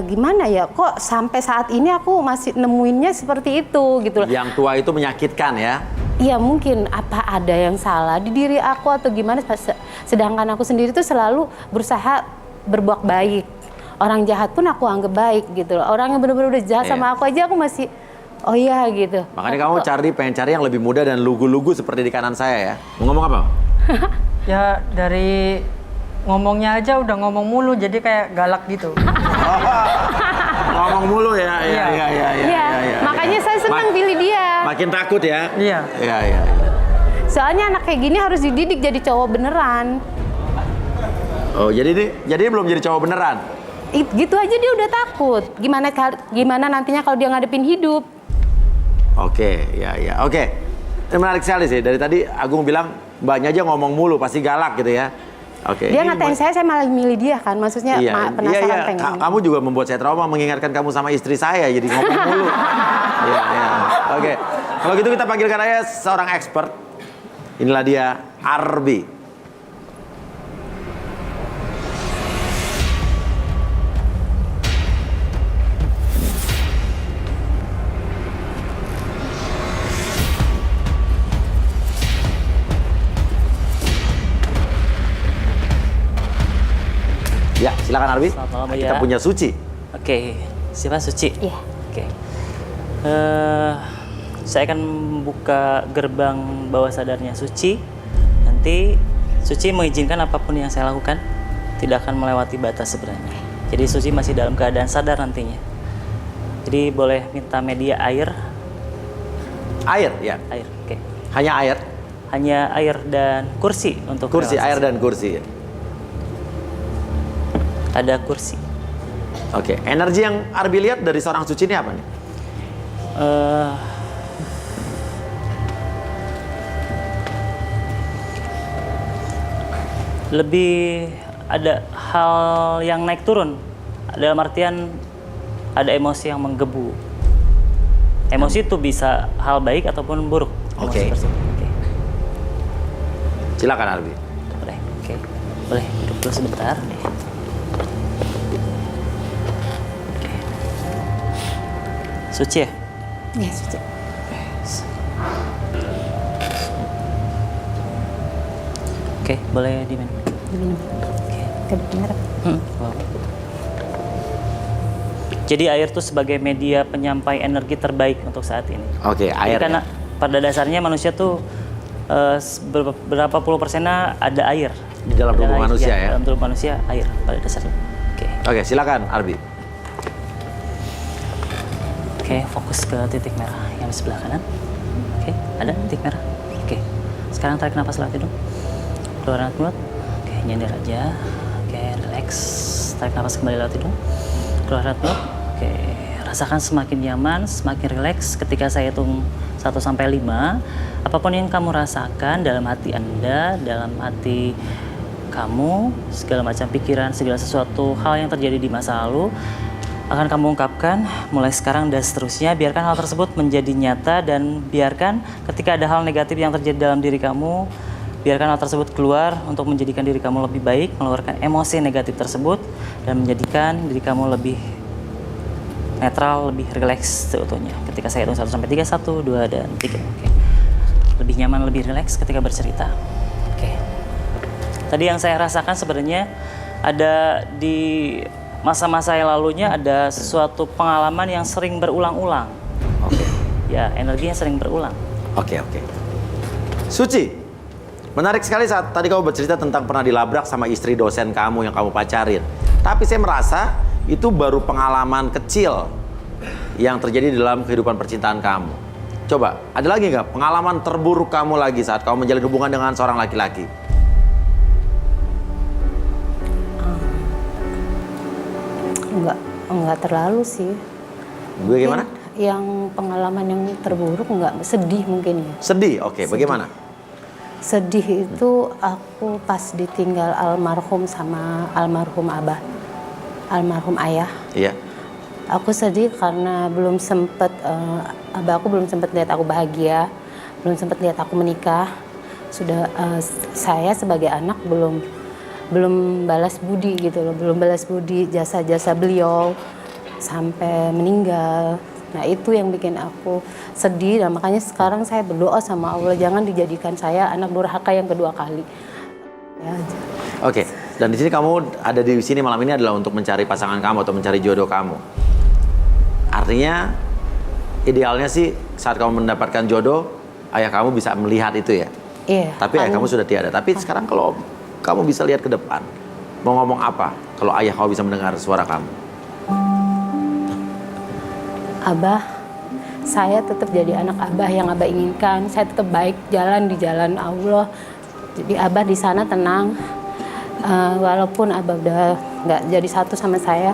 gimana ya? Kok sampai saat ini aku masih nemuinnya seperti itu gitu loh. Yang tua itu menyakitkan ya? Iya mungkin apa ada yang salah di diri aku atau gimana. Sedangkan aku sendiri tuh selalu berusaha berbuat baik. Orang jahat pun aku anggap baik gitu loh. Orang yang benar-benar udah jahat sama aku aja aku masih oh iya gitu. Makanya kamu pengen cari yang lebih muda dan lugu-lugu seperti di kanan saya ya. Mau ngomong apa? Ya dari ngomongnya aja udah ngomong mulu jadi kayak galak gitu. Ngomong mulu ya? Iya. Iya, makanya saya senang pilih dia. Makin takut ya? Iya. Iya. Soalnya anak kayak gini harus dididik jadi cowok beneran. Oh, jadi belum jadi cowok beneran? Gitu aja dia udah takut. Gimana nantinya kalau dia ngadepin hidup? Oke, ya. Oke. Ini menarik sekali sih. Dari tadi Agung bilang mbaknya aja ngomong mulu, pasti galak gitu ya. Oke. Dia ngatain saya malah milih dia kan. Maksudnya penasaran iya. pengen. Kamu juga membuat saya trauma mengingatkan kamu sama istri saya jadi ngomong mulu. Iya. Oke. Kalau gitu kita panggilkan aja seorang expert. Inilah dia Arbi. Silakan Arbi. Selamat malam, Kita ya. punya Suci. Oke, siapa Suci? Iya. Oke. Saya akan membuka gerbang bawah sadarnya Suci. Nanti Suci mengizinkan apapun yang saya lakukan tidak akan melewati batas sebenarnya. Jadi Suci masih dalam keadaan sadar nantinya. Jadi boleh minta media air. Air, ya. Air, oke. Hanya air. Hanya air dan kursi untuk Kursi, relaksasi. air dan kursi. Ada kursi. Oke, energi yang Arbi lihat dari seorang Suci ini apa nih? Lebih ada hal yang naik turun. Dalam artian ada emosi yang menggebu. Emosi itu bisa hal baik ataupun buruk. Oke. Emosi tersebut. Oke. Silakan Arbi. Boleh. Oke. Boleh duduk dulu sebentar. Oke. Suci ya? Iya, Suci. Oke, boleh diminum. Diminum. Oke, benar. Wow. Jadi air itu sebagai media penyampai energi terbaik untuk saat ini. Oke, Jadi air. karena pada dasarnya manusia tuh berapa puluh persennya ada air. Di dalam tubuh Ada air, manusia ya? Dalam tubuh manusia air pada dasarnya. Oke. Oke, silakan Arbi. Oke, fokus ke titik merah yang di sebelah kanan. Oke, ada titik merah. Oke. Sekarang tarik nafas lewat hidung. Keluarin mulut. Oke, nyender aja. Oke, relax. Tarik nafas kembali lewat hidung. Keluarin mulut. Oke, rasakan semakin nyaman, semakin rileks ketika saya hitung 1 sampai 5. Apapun yang kamu rasakan dalam hati Anda, dalam hati kamu, segala macam pikiran, segala sesuatu hal yang terjadi di masa lalu akan kamu ungkapkan mulai sekarang dan seterusnya. Biarkan hal tersebut menjadi nyata dan biarkan ketika ada hal negatif yang terjadi dalam diri kamu, biarkan hal tersebut keluar untuk menjadikan diri kamu lebih baik, mengeluarkan emosi negatif tersebut dan menjadikan diri kamu lebih netral, lebih rileks seutuhnya. Ketika saya hitung 1 sampai 3, 1, 2, dan 3. Oke. Lebih nyaman, lebih rileks ketika bercerita. Oke. Tadi yang saya rasakan sebenarnya ada di masa-masa yang lalunya ada sesuatu pengalaman yang sering berulang-ulang. Oke. Ya, energinya sering berulang. Oke. Suci, menarik sekali saat tadi kamu bercerita tentang pernah dilabrak sama istri dosen kamu yang kamu pacarin. Tapi saya merasa itu baru pengalaman kecil yang terjadi dalam kehidupan percintaan kamu. Coba, ada lagi nggak pengalaman terburuk kamu lagi saat kamu menjalin hubungan dengan seorang laki-laki? Enggak terlalu sih. Bagaimana? Yang pengalaman yang terburuk enggak, sedih mungkin ya. Sedih, oke. Bagaimana? Sedih itu aku pas ditinggal almarhum sama almarhum abah, almarhum ayah. Iya. Aku sedih karena belum sempet, abah aku belum sempet lihat aku bahagia, belum sempet lihat aku menikah. Sudah saya sebagai anak belum balas budi gitu loh, belum balas budi jasa-jasa beliau sampai meninggal. Nah itu yang bikin aku sedih dan makanya sekarang saya berdoa sama Allah jangan dijadikan saya anak durhaka yang kedua kali. Ya aja. Oke, dan di sini kamu ada di sini malam ini adalah untuk mencari pasangan kamu atau mencari jodoh kamu. Artinya idealnya sih saat kamu mendapatkan jodoh, ayah kamu bisa melihat itu ya. Iya. Tapi ayah kamu sudah tiada. Tapi sekarang kalau kamu bisa lihat ke depan, mau ngomong apa kalau ayah kamu bisa mendengar suara kamu? Abah, saya tetap jadi anak Abah yang Abah inginkan. Saya tetap baik jalan di jalan Allah. Jadi Abah di sana tenang. Walaupun Abah udah nggak jadi satu sama saya,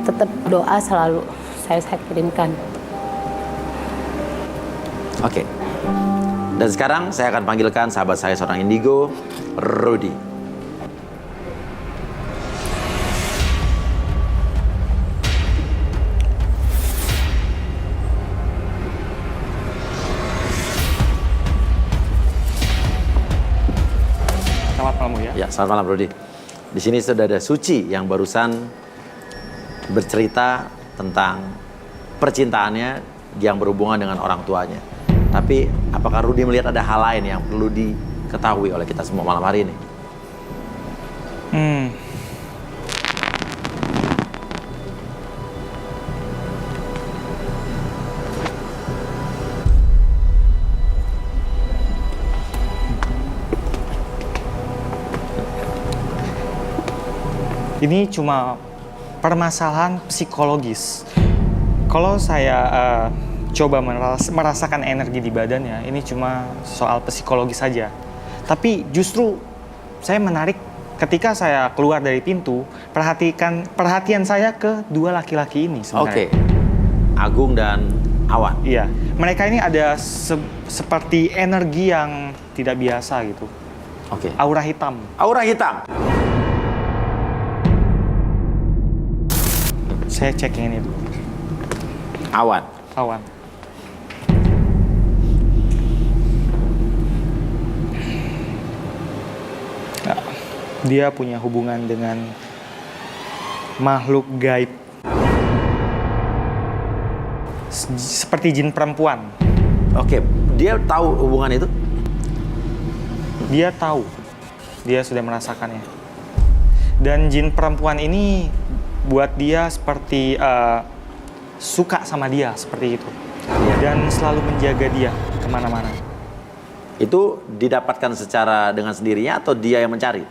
tetap doa selalu saya kirimkan. Oke. Dan sekarang saya akan panggilkan sahabat saya seorang indigo, Rudy. Selamat malam ya. Ya, selamat malam Rudy. Di sini sudah ada Suci yang barusan bercerita tentang percintaannya yang berhubungan dengan orang tuanya. Tapi apakah Rudy melihat ada hal lain yang perlu diketahui oleh kita semua malam hari ini? Ini cuma permasalahan psikologis. Kalau saya coba merasakan energi di badannya, ini cuma soal psikologis saja. Tapi justru saya menarik ketika saya keluar dari pintu, perhatian saya ke dua laki-laki ini sebenarnya. Oke. Agung dan Awan. Iya, mereka ini ada seperti energi yang tidak biasa gitu. Oke. Aura hitam. Aura hitam. Saya cek yang ini dulu. Awan. Awan. Nah, dia punya hubungan dengan makhluk gaib. Seperti jin perempuan. Oke, dia tahu hubungan itu? Dia tahu. Dia sudah merasakannya. Dan jin perempuan ini buat dia seperti suka sama dia, seperti itu. Dan selalu menjaga dia kemana-mana. Itu didapatkan secara dengan sendirinya atau dia yang mencari?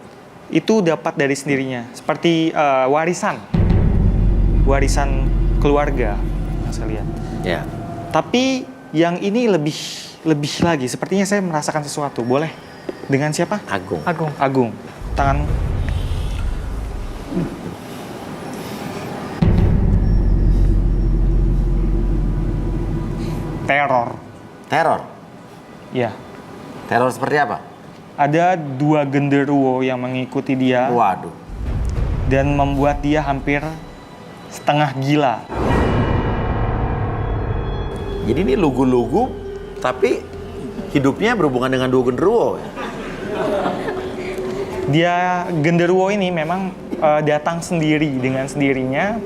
Itu dapat dari sendirinya. Seperti warisan. Warisan keluarga, saya lihat. Ya. Tapi yang ini lebih lagi. Sepertinya saya merasakan sesuatu. Boleh? Dengan siapa? Agung. Agung. Tanganmu. Teror. Teror? Ya. Teror seperti apa? Ada 2 genderuwo yang mengikuti dia. Waduh. Dan membuat dia hampir setengah gila. Jadi ini lugu-lugu, tapi hidupnya berhubungan dengan 2 genderuwo. Dia genderuwo ini memang datang sendiri dengan sendirinya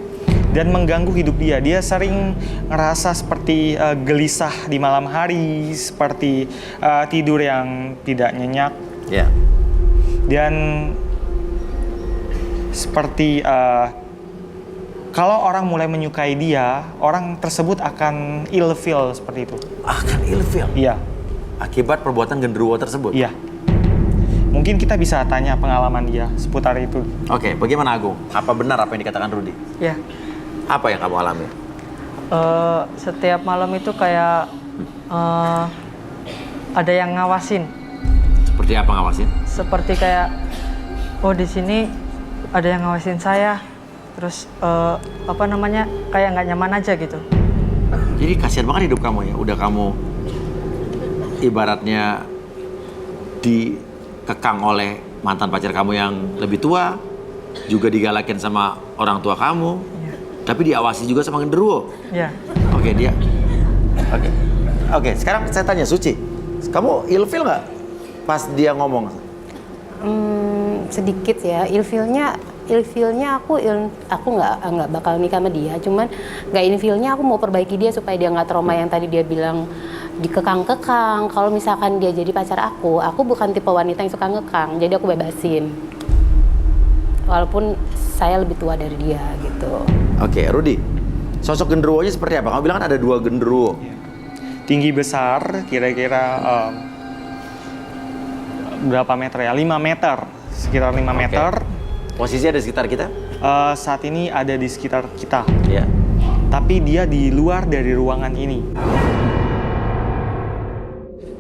dan mengganggu hidup dia. Dia sering ngerasa seperti gelisah di malam hari, seperti tidur yang tidak nyenyak. Ya. Dan seperti kalau orang mulai menyukai dia, orang tersebut akan ilfeel seperti itu. Akan ilfeel? Iya. Akibat perbuatan genderuwo tersebut? Iya. Mungkin kita bisa tanya pengalaman dia seputar itu. Oke, bagaimana Agung? Apa benar apa yang dikatakan Rudy? Ya. Apa yang kamu alami? Setiap malam itu kayak ada yang ngawasin. Seperti apa ngawasin? Seperti kayak, oh di sini ada yang ngawasin saya. Terus kayak nggak nyaman aja gitu. Jadi kasihan banget hidup kamu ya. Udah kamu ibaratnya dikekang oleh mantan pacar kamu yang lebih tua, juga digalakin sama orang tua kamu, tapi diawasi juga sama genderuwo. Iya. Oke, dia. Oke. Sekarang saya tanya Suci, kamu ilfeel nggak pas dia ngomong? Sedikit ya, ilfilnya aku nggak bakal nikah sama dia, cuman nggak ilfilnya aku mau perbaiki dia supaya dia nggak trauma yang tadi dia bilang dikekang-kekang. Kalau misalkan dia jadi pacar aku bukan tipe wanita yang suka ngekang, jadi aku bebasin walaupun saya lebih tua dari dia gitu. Oke, Rudy, sosok genderuwonya seperti apa? Kamu bilang kan ada 2 genderuwo. Tinggi besar, kira-kira berapa meter ya? 5 meter, sekitar 5 meter. Posisi ada di sekitar kita? Saat ini ada di sekitar kita. Iya. Tapi dia di luar dari ruangan ini.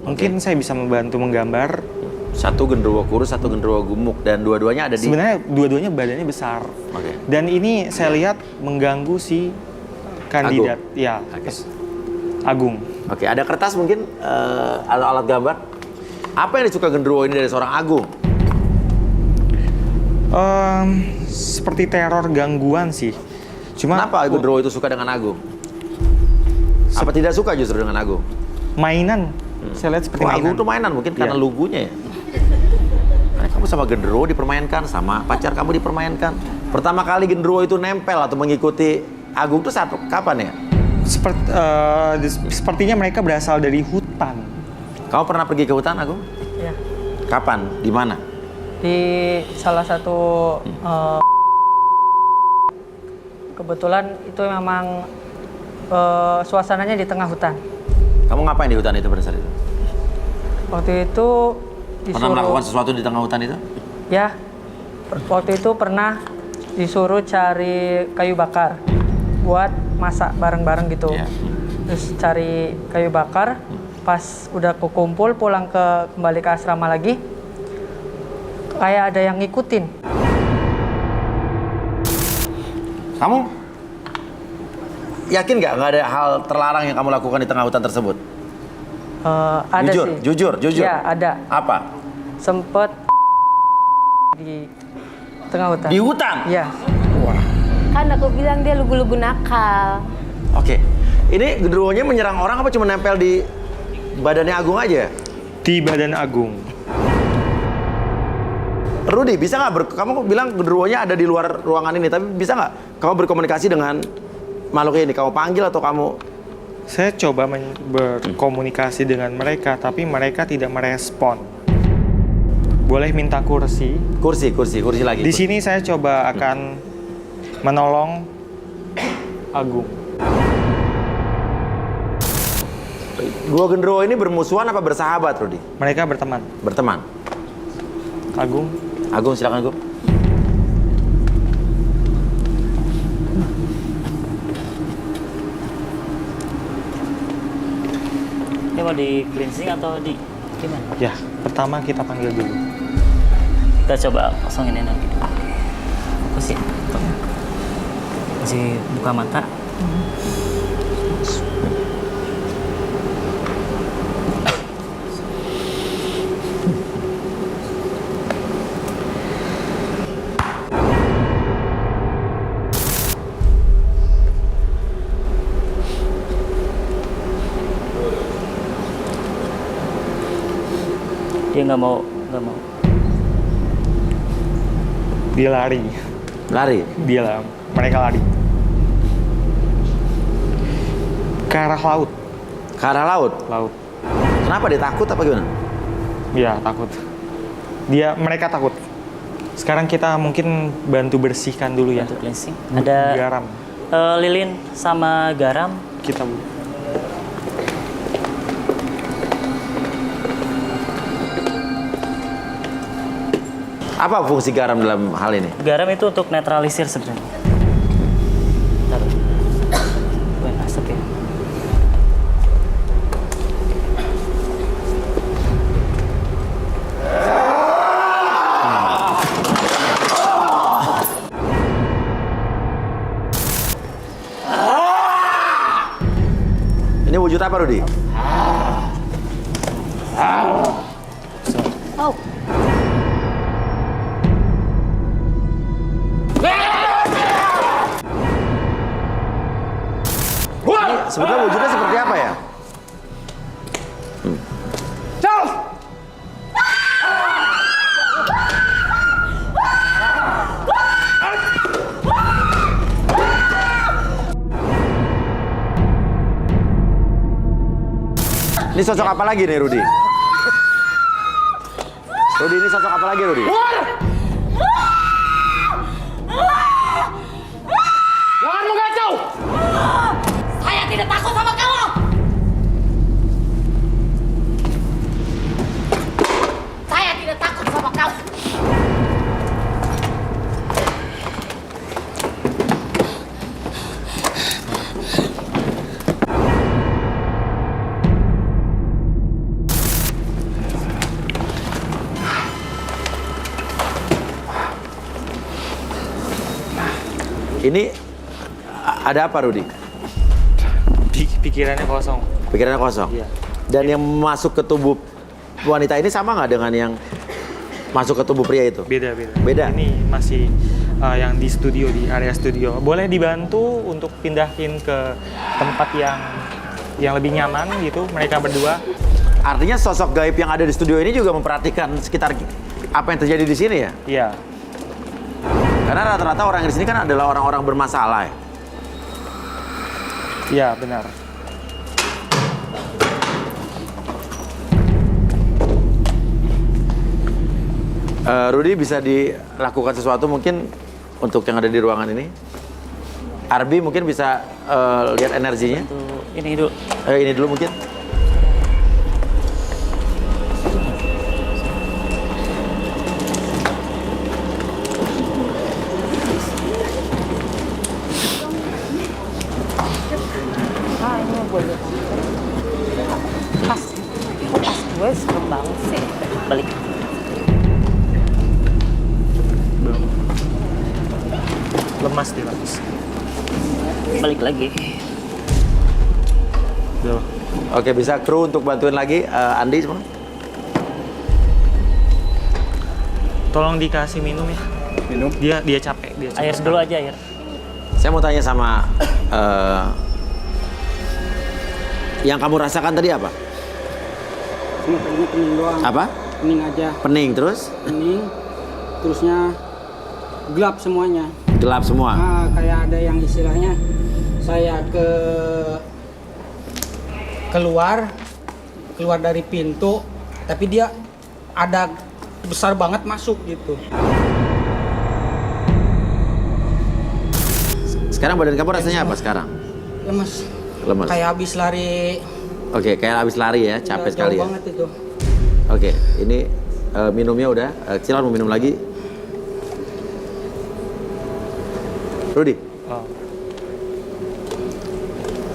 Mungkin saya bisa membantu menggambar. 1 genderuwo kurus, 1 genderuwo gemuk, dan dua-duanya ada di... Sebenarnya dua-duanya badannya besar. Oke. Dan ini saya lihat mengganggu si kandidat. Agung. Ya, Agung. Oke, ada kertas mungkin, alat gambar. Apa yang disuka genderuwo ini dari seorang Agung? Seperti teror gangguan sih. Cuma kenapa genderuwo itu suka dengan Agung? Apa tidak suka justru dengan Agung? Mainan. Saya lihat seperti mainan. Agung tuh mainan mungkin karena lugunya ya. Nah, kamu sama genderuwo dipermainkan, sama pacar kamu dipermainkan. Pertama kali genderuwo itu nempel atau mengikuti Agung tuh saat kapan ya? Sepertinya mereka berasal dari hutan. Kamu pernah pergi ke hutan, Agung? Iya. Kapan? Di mana? Di salah satu kebetulan itu memang suasananya di tengah hutan. Kamu ngapain di hutan itu pada saat itu? Waktu itu Pernah melakukan sesuatu di tengah hutan itu? Ya, waktu itu pernah disuruh cari kayu bakar buat masak bareng-bareng gitu. Terus cari kayu bakar, pas udah kekumpul pulang kembali ke asrama lagi, kayak ada yang ngikutin. Kamu yakin nggak ada hal terlarang yang kamu lakukan di tengah hutan tersebut? Ada jujur, sih. jujur. Iya, ada. Apa? Sempet di tengah hutan. Di hutan? Iya. Wah. Kan aku bilang dia lugu-lugu nakal. Oke. Ini genderuwonya menyerang orang apa cuma nempel di badannya Agung aja? Di badan Agung. Rudy, bisa nggak kamu bilang genderuwonya ada di luar ruangan ini, tapi bisa nggak kamu berkomunikasi dengan makhluk ini? Kamu panggil atau kamu? Saya coba berkomunikasi dengan mereka, tapi mereka tidak merespon. Boleh minta kursi? Kursi lagi. Di sini saya coba akan menolong Agung. Dua genderuwo ini bermusuhan apa bersahabat, Rudy? Mereka berteman. Berteman. Agung, silakan Agung. Ini mau di cleansing atau di gimana? Ya, pertama kita panggil dulu. Kita coba kosongin energi. Fokus ya. Masih buka mata. Dia nggak mau. Dia lari. Mereka lari. Ke arah laut. Laut. Kenapa dia takut apa gimana? Iya, takut. Mereka takut. Sekarang kita mungkin bantu bersihkan dulu ya. Bantu cleansing. Ada garam. Lilin sama garam. Kita Apa fungsi garam dalam hal ini? Garam itu untuk netralisir sebenarnya. Taruh. Bukan asap ya. Ini wujud apa, Rudy? Oh. Sebetulnya wujudnya seperti apa ya? Charles! Ini sosok apa lagi nih, Rudy? Rudy, ini sosok apa lagi, Rudy? Jangan mengacau! Saya tidak takut sama kamu! Saya tidak takut sama kamu! Ini ada apa, Rudy? Pikirannya kosong. Pikirannya kosong? Iya. Dan yang masuk ke tubuh wanita ini sama nggak dengan yang masuk ke tubuh pria itu? Beda. Ini masih yang di studio, di area studio. Boleh dibantu untuk pindahin ke tempat yang lebih nyaman gitu, mereka berdua. Artinya sosok gaib yang ada di studio ini juga memperhatikan sekitar apa yang terjadi di sini ya? Iya. Karena rata-rata orang yang di sini kan adalah orang-orang bermasalah ya? Iya, benar. Rudy, bisa dilakukan sesuatu mungkin untuk yang ada di ruangan ini? Arbi mungkin bisa lihat energinya? Ini dulu. Ini dulu mungkin. sih. Balik. Belum. Lemas dia lemas. Balik lagi. Belum. Oke, bisa kru untuk bantuin lagi Andi semua? Tolong dikasih minum ya. Minum? Dia capek. Dia capek Air sekali. dulu aja, air. Saya mau tanya sama yang kamu rasakan tadi apa? Cuma tadinya pening doang. Apa? Pening aja. Pening terus? Pening, terusnya gelap semuanya. Gelap semua? Nah, kayak ada yang istilahnya saya keluar dari pintu, tapi dia ada besar banget masuk gitu. Sekarang badan kamu rasanya apa sekarang? Lemes. Lemes. Kayak habis lari. Oke, kayak habis lari ya, capek sekali jauh ya. banget itu. Oke, ini minumnya udah. Silakan mau minum lagi. Rudi. Oh.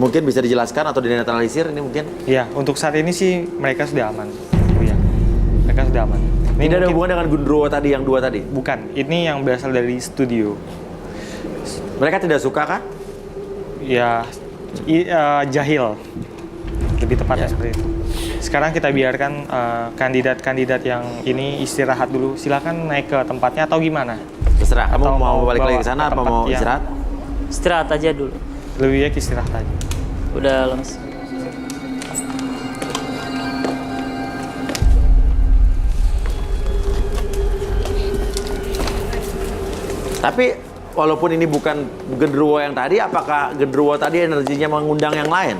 Mungkin bisa dijelaskan atau dinetralisir ini mungkin? Iya, untuk saat ini sih mereka sudah aman. Oh iya, mereka sudah aman. Ini Tidak ada mungkin- hubungan dengan Gundurwo tadi, yang dua tadi? Bukan, ini yang berasal dari studio. Mereka tidak suka kah? Ya, jahil. Lebih tepatnya seperti itu. Sekarang kita biarkan kandidat-kandidat yang ini istirahat dulu. Silakan naik ke tempatnya atau gimana? Terserah, kamu Atau mau balik lagi bawa ke sana apa tempat mau yang- istirahat? Istirahat aja dulu. Lebih baik istirahat aja. Udah lemes. Tapi walaupun ini bukan Gundurwo yang tadi, apakah Gundurwo tadi energinya mengundang yang lain?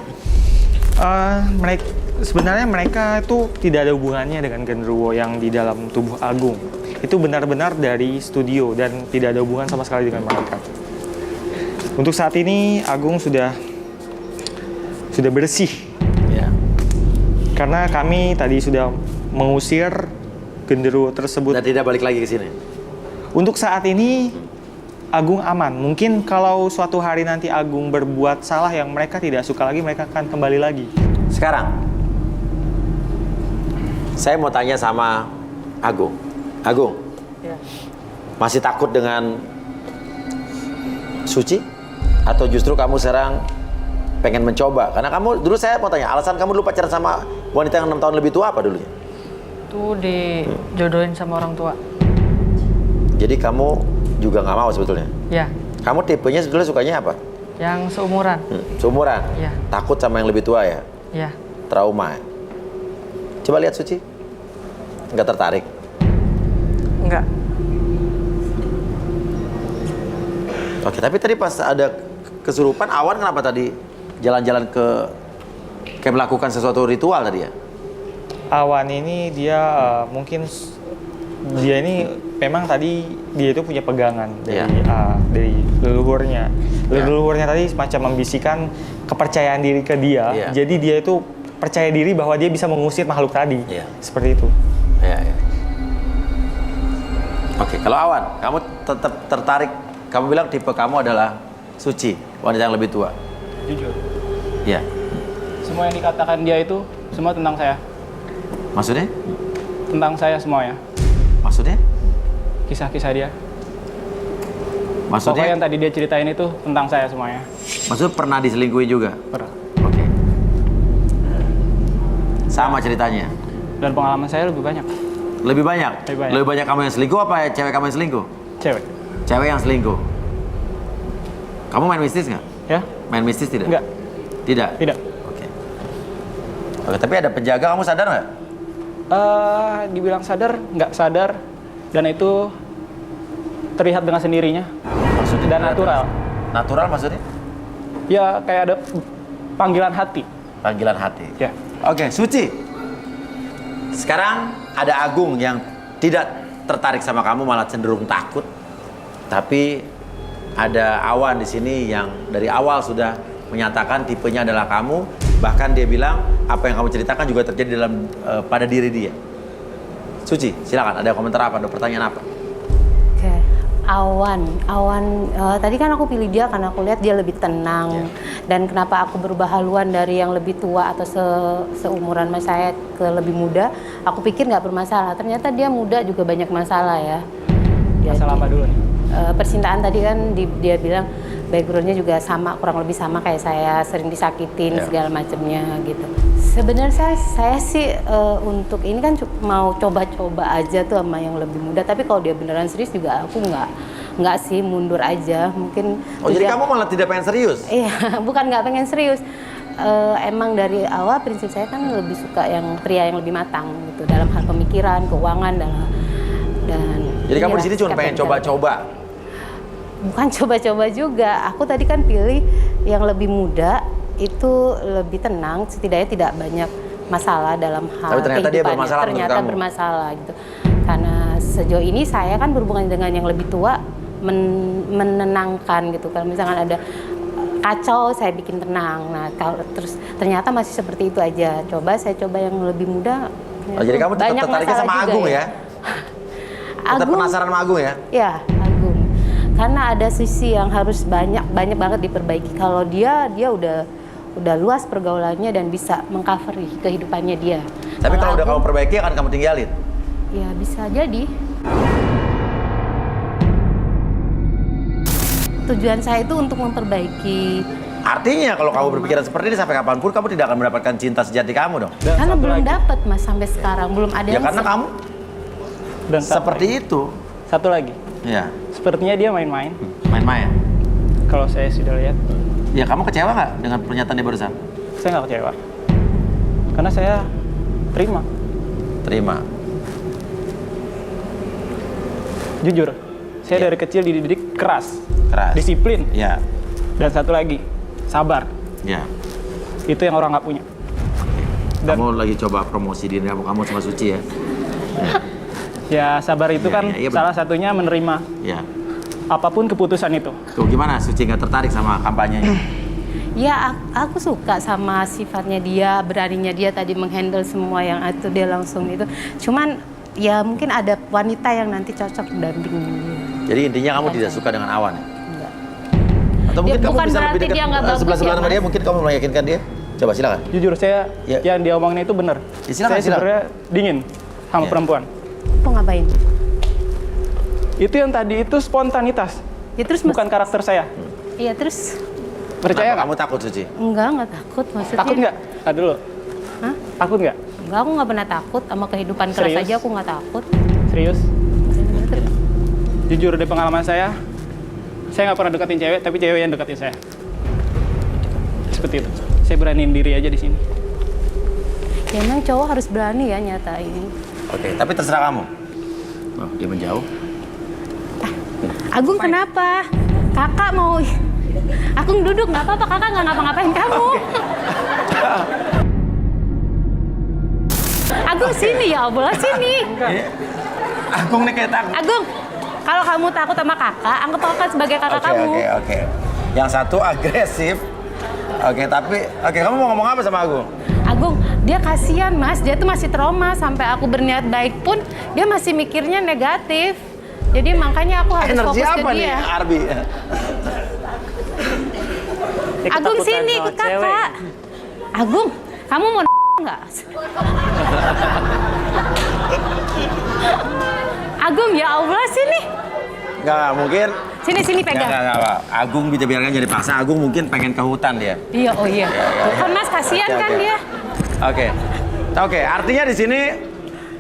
Sebenarnya mereka itu tidak ada hubungannya dengan Gundurwo yang di dalam tubuh Agung. Itu benar-benar dari studio dan tidak ada hubungan sama sekali dengan mereka. Untuk saat ini Agung sudah bersih. Ya. Karena kami tadi sudah mengusir Gundurwo tersebut. Dan tidak balik lagi ke sini. Untuk saat ini Agung aman. Mungkin kalau suatu hari nanti Agung berbuat salah yang mereka tidak suka lagi, mereka akan kembali lagi. Sekarang, saya mau tanya sama Agung. Agung, Ya. masih takut dengan Suci? Atau justru kamu sekarang pengen mencoba? Karena kamu, dulu saya mau tanya, alasan kamu dulu pacaran sama wanita yang 6 tahun lebih tua apa dulunya? Tuh dijodohin sama orang tua. Jadi kamu juga nggak mau sebetulnya? Ya, Kamu tipenya sebetulnya sukanya apa? yang seumuran. Seumuran? Iya. Takut sama yang lebih tua ya? Ya, Trauma ya? Coba lihat Suci. Nggak tertarik? enggak. Oke, tapi tadi pas ada kesurupan, Awan kenapa tadi jalan-jalan kayak melakukan sesuatu ritual tadi ya? Awan ini dia mungkin dia ini memang tadi dia itu punya pegangan dari leluhurnya. Leluhurnya tadi semacam membisikkan kepercayaan diri ke dia. Iya. Jadi dia itu percaya diri bahwa dia bisa mengusir makhluk tadi. Iya. Seperti itu. Ya. Oke, kalau Awan, kamu tetap tertarik, kamu bilang tipe kamu adalah Suci, wanita yang lebih tua. Jujur, Ya. semua yang dikatakan dia itu semua tentang saya. Maksudnya? Tentang saya semuanya. Maksudnya? Kisah-kisah dia. Maksudnya? Pokoknya yang tadi dia ceritain itu tentang saya semuanya. Maksudnya pernah diselingkuhi juga? Pernah. Oke. Sama ceritanya? Dan pengalaman saya lebih banyak. Lebih banyak? Lebih banyak. Lebih banyak kamu yang selingkuh apa cewek kamu yang selingkuh? Cewek. Cewek yang selingkuh. Kamu main mistis nggak? Ya? Main mistis tidak? Enggak. Tidak? Tidak. Oke, tapi ada penjaga, kamu sadar nggak? Dibilang sadar, nggak sadar. Dan itu terlihat dengan sendirinya. Maksudnya? Dan natural. Natural maksudnya? Ya kayak ada panggilan hati. Panggilan hati. Ya. Oke, Suci. Sekarang ada Agung yang tidak tertarik sama kamu, malah cenderung takut. Tapi ada Awan di sini yang dari awal sudah menyatakan tipenya adalah kamu. Bahkan dia bilang apa yang kamu ceritakan juga terjadi dalam pada diri dia. Suci, silakan. Ada komentar apa? Ada pertanyaan apa? Oke. Tadi kan aku pilih dia karena aku lihat dia lebih tenang. Dan kenapa aku berubah haluan dari yang lebih tua atau seumuran mas saya ke lebih muda, aku pikir nggak bermasalah. Ternyata dia muda juga banyak masalah ya. Masalah apa dulu nih? Percintaan tadi kan dia bilang backgroundnya juga sama, kurang lebih sama kayak saya, sering disakitin segala macamnya gitu. Sebenarnya saya sih untuk ini kan mau coba-coba aja tuh sama yang lebih muda, tapi kalau dia beneran serius juga aku nggak sih, mundur aja mungkin. Jadi kamu malah tidak pengen serius? Iya, bukan nggak pengen serius. Emang dari awal prinsip saya kan lebih suka yang pria yang lebih matang gitu dalam hal pemikiran, keuangan dan. Jadi kamu di sini cuma pengen coba-coba? Bukan coba-coba juga. Aku tadi kan pilih yang lebih muda, itu lebih tenang, setidaknya tidak banyak masalah dalam hal tapi ternyata dia bermasalah. Ternyata bermasalah gitu. Karena sejauh ini saya kan berhubungan dengan yang lebih tua, menenangkan gitu. Kalau misalkan ada kacau, saya bikin tenang. Nah, kalau terus ternyata masih seperti itu aja. saya coba yang lebih muda. Jadi kamu tetap tertariknya sama Agung ya? Tetap penasaran sama Agung ya? Ya, Agung. Karena ada sisi yang harus banyak banget diperbaiki. Kalau dia udah luas pergaulannya dan bisa mengcover kehidupannya dia. Tapi kalau udah kamu perbaiki akan kamu tinggalin? Ya bisa jadi. Tujuan saya itu untuk memperbaiki. Artinya kalau kamu berpikiran seperti ini sampai kapanpun kamu tidak akan mendapatkan cinta sejati kamu dong? Karena belum dapat mas sampai sekarang, belum ada yang karena kamu dan seperti itu. Satu lagi. Iya. Sepertinya dia main-main. Main-main? Kalau saya sudah lihat. Ya kamu kecewa nggak dengan pernyataan dia barusan? Saya nggak kecewa. Karena saya terima. Terima? Jujur, saya dari kecil dididik keras. Keras. Disiplin. Ya. Dan satu lagi, sabar. Ya. Itu yang orang nggak punya. Dan kamu lagi coba promosi diri kamu sama Suci ya? Ya sabar itu kan salah satunya menerima apapun keputusan itu. Tuh gimana Suci nggak tertarik sama kampanyenya? Ya aku suka sama sifatnya dia, beraninya dia tadi menghandle semua yang itu dia langsung itu. Cuman ya mungkin ada wanita yang nanti cocok damping. Jadi intinya kamu tidak suka dengan Awan ya? Enggak. Atau mungkin Ya, kamu bisa lebih dekat sebelah-sebelah sama dia, mungkin kamu meyakinkan dia? Coba silakan. Jujur saya yang dia omongin itu benar. Silakan, saya sebenarnya dingin sama perempuan. Itu ngapain? Itu yang tadi itu spontanitas. Ya, terus bukan karakter saya. Iya terus. Percaya nggak? Kamu takut Suci? Enggak takut maksudnya. Takut nggak? Dulu. Hah? Takut nggak? Enggak, aku nggak pernah takut sama kehidupan keras aja aku nggak takut. Serius? Jujur dari pengalaman saya nggak pernah deketin cewek, tapi cewek yang deketin saya. Seperti itu. Saya beraniin diri aja di sini. Ya emang cowok harus berani ya nyatain. Oke, tapi terserah kamu. Oh, dia menjauh. Agung kenapa? Kakak mau... Agung duduk, nggak apa-apa, kakak nggak ngapa-ngapain kamu. Agung sini ya, Allah sini. Agung nih kayak takut. Agung, kalau kamu takut sama kakak, anggap kakak sebagai kakak kamu. Oke. Yang satu agresif. Oke, kamu mau ngomong apa sama Agung? Agung, dia kasihan mas, dia tuh masih trauma sampai aku berniat baik pun dia masih mikirnya negatif. Jadi makanya aku harus fokus ke dia. Energi apa nih, Arbi? Agung sini ikut kakak. Agung, kamu mau nggak? Agung ya Allah sini. Nggak mungkin. Sini pegang. Nggak. Agung bisa biarkan jadi paksa. Agung mungkin pengen ke hutan dia. Iya, oh iya. Kan mas kasihan kan dia. Oke. Artinya di sini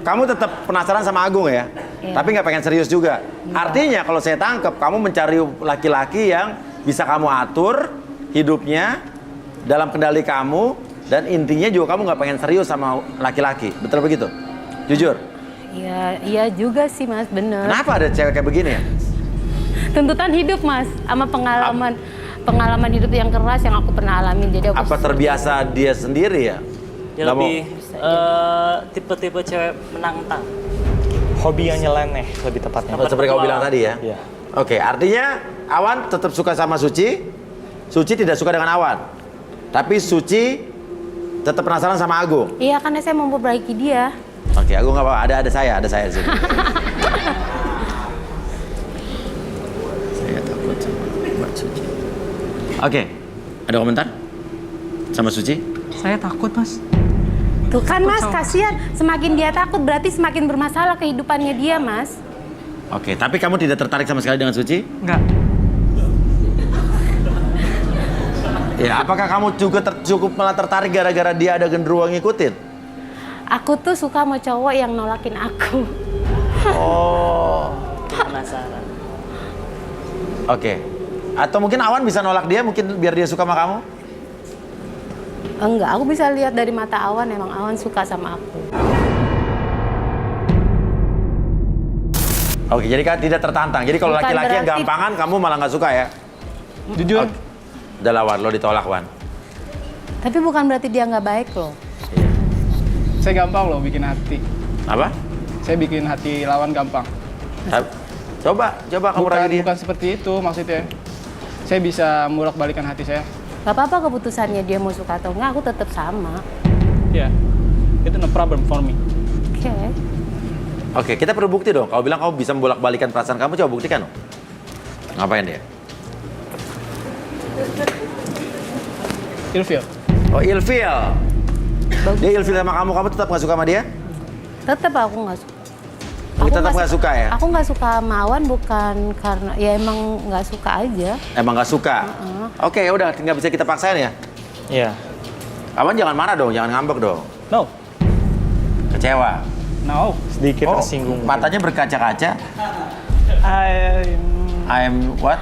kamu tetap penasaran sama Agung ya? Iya. Tapi nggak pengen serius juga. Artinya kalau saya tangkap kamu mencari laki-laki yang bisa kamu atur hidupnya dalam kendali kamu dan intinya juga kamu nggak pengen serius sama laki-laki. Betul begitu? Jujur? Iya juga sih mas, bener. Kenapa ada cewek kayak begini ya? Tuntutan hidup mas, sama pengalaman hidup yang keras yang aku pernah alamin. Jadi aku apa terbiasa dia sendiri ya? Dia lebih tipe-tipe cewek menantang. Hobi yang nyeleneh lebih tepatnya. Seperti kamu bilang tadi ya? Iya. Oke, artinya Awan tetap suka sama Suci. Suci tidak suka dengan Awan. Tapi Suci tetap penasaran sama Agung. Iya, karena saya mau memperbaiki dia. Oke, Agung nggak apa-apa. Ada saya di sini. buat Suci. Oke, ada komentar sama Suci? Saya takut, Mas. Tuh kan Mas, kasihan. Semakin dia takut berarti semakin bermasalah kehidupannya dia, Mas. Oke, tapi kamu tidak tertarik sama sekali dengan Suci? Enggak. Ya, apakah kamu juga cukup malah tertarik gara-gara dia ada genderuwo ngikutin? Aku tuh suka sama cowok yang nolakin aku. Oh. Penasaran. Oke. Atau mungkin Awan bisa nolak dia mungkin biar dia suka sama kamu? Enggak, aku bisa lihat dari mata Awan, emang Awan suka sama aku. Oke, jadi kan tidak tertantang. Jadi kalau Bukan laki-laki yang berarti- gampangan, kamu malah nggak suka ya? Jujur. Oke. Udah lah, Wan, lo ditolak, Wan. Tapi bukan berarti dia nggak baik loh. Saya gampang loh bikin hati. Apa? Saya bikin hati lawan gampang. Coba kamu rayu dia. Bukan seperti itu maksudnya. Saya bisa bolak-balikan hati saya. Gak apa-apa keputusannya dia mau suka atau enggak, aku tetap sama. Ya, itu no problem for me. Oke. Oke, kita perlu bukti dong. Kau bilang kau bisa membolak-balikan perasaan kamu, coba buktikan dong. Ngapain dia? Ilfil. Oh, ilfil. Dia ilfil sama kamu tetap nggak suka sama dia? Tetap aku nggak suka. Tetap nggak suka ya? Aku nggak suka sama Awan bukan karena ya emang nggak suka aja. Emang nggak suka? Oke, ya udah, nggak bisa kita paksain ya? Iya. Awan jangan marah dong, jangan ngambek dong. No. Kecewa? No. Sedikit tersinggung. Matanya berkaca-kaca? I'm what?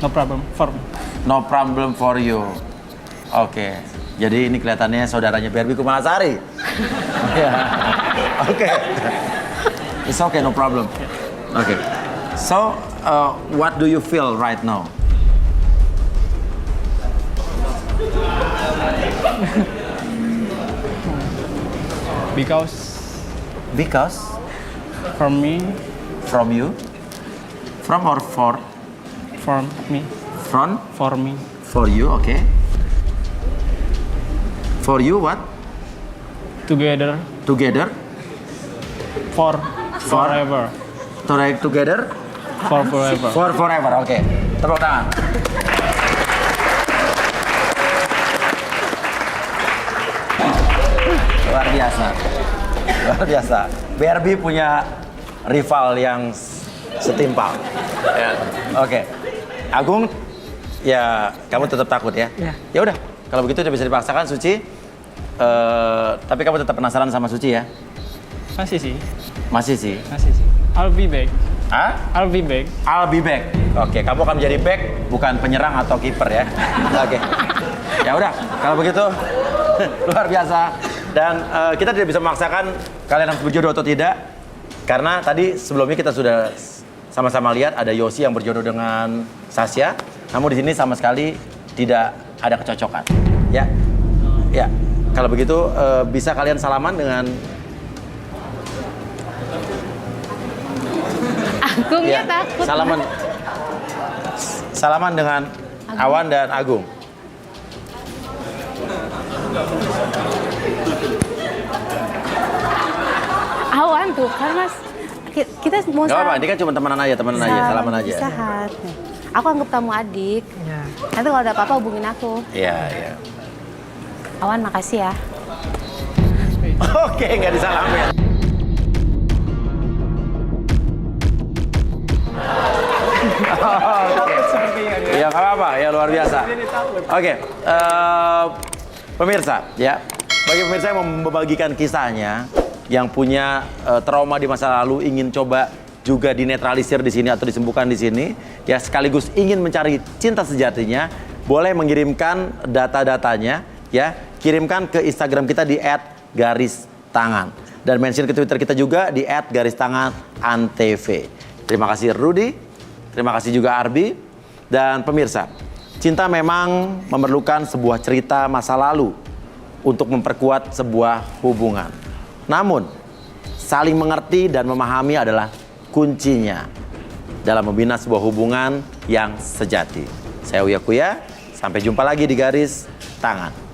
No problem for me. No problem for you. Oke. Jadi ini kelihatannya saudaranya Barbie Kumalasari. Ya. Oke. It's okay, no problem. Okay. So, what do you feel right now? Because? From me. From you? From or for? From me. From? For me. For you, okay. For you what? Together. Together? Forever. Together? For forever. For forever, oke. Tepuk tangan. Luar biasa. Luar biasa. Barbie punya rival yang setimpal. Ya. Oke. Agung, ya kamu tetap takut ya? Ya. Ya udah, kalau begitu udah bisa dipaksakan Suci. Tapi kamu tetap penasaran sama Suci ya? Masih sih. Masih sih. I'll be back. Hah? I'll be back. I'll be back. Oke, kamu akan menjadi back, bukan penyerang atau kiper ya. Oke. Ya udah, kalau begitu luar biasa. Dan kita tidak bisa memaksakan kalian harus berjodoh atau tidak, karena tadi sebelumnya kita sudah sama-sama lihat ada Yosi yang berjodoh dengan Sasha. Namun di sini sama sekali tidak ada kecocokan. Ya, ya. Kalau begitu bisa kalian salaman dengan Agungnya takut. Salaman dengan Awan dan Agung. Awan tuh kan Mas. Kita mau Gak apa-apa, ini kan cuma temenan aja, salaman aja. Sahat. Aku anggap kamu adik. Nanti kalau ada apa-apa hubungin aku. Iya, iya. Awan makasih ya. Oke, nggak disalamin. Ya nggak apa-apa, ya luar biasa. Oke, pemirsa, ya bagi pemirsa yang membagikan kisahnya, yang punya trauma di masa lalu ingin coba juga dinetralisir di sini atau disembuhkan di sini, ya sekaligus ingin mencari cinta sejatinya, boleh mengirimkan data-datanya, ya kirimkan ke Instagram kita di @garistangan dan mention ke Twitter kita juga di @garistanganantv. Terima kasih Rudy, terima kasih juga Arbi. Dan pemirsa, cinta memang memerlukan sebuah cerita masa lalu untuk memperkuat sebuah hubungan. Namun, saling mengerti dan memahami adalah kuncinya dalam membina sebuah hubungan yang sejati. Saya Uya Kuya, sampai jumpa lagi di Garis Tangan.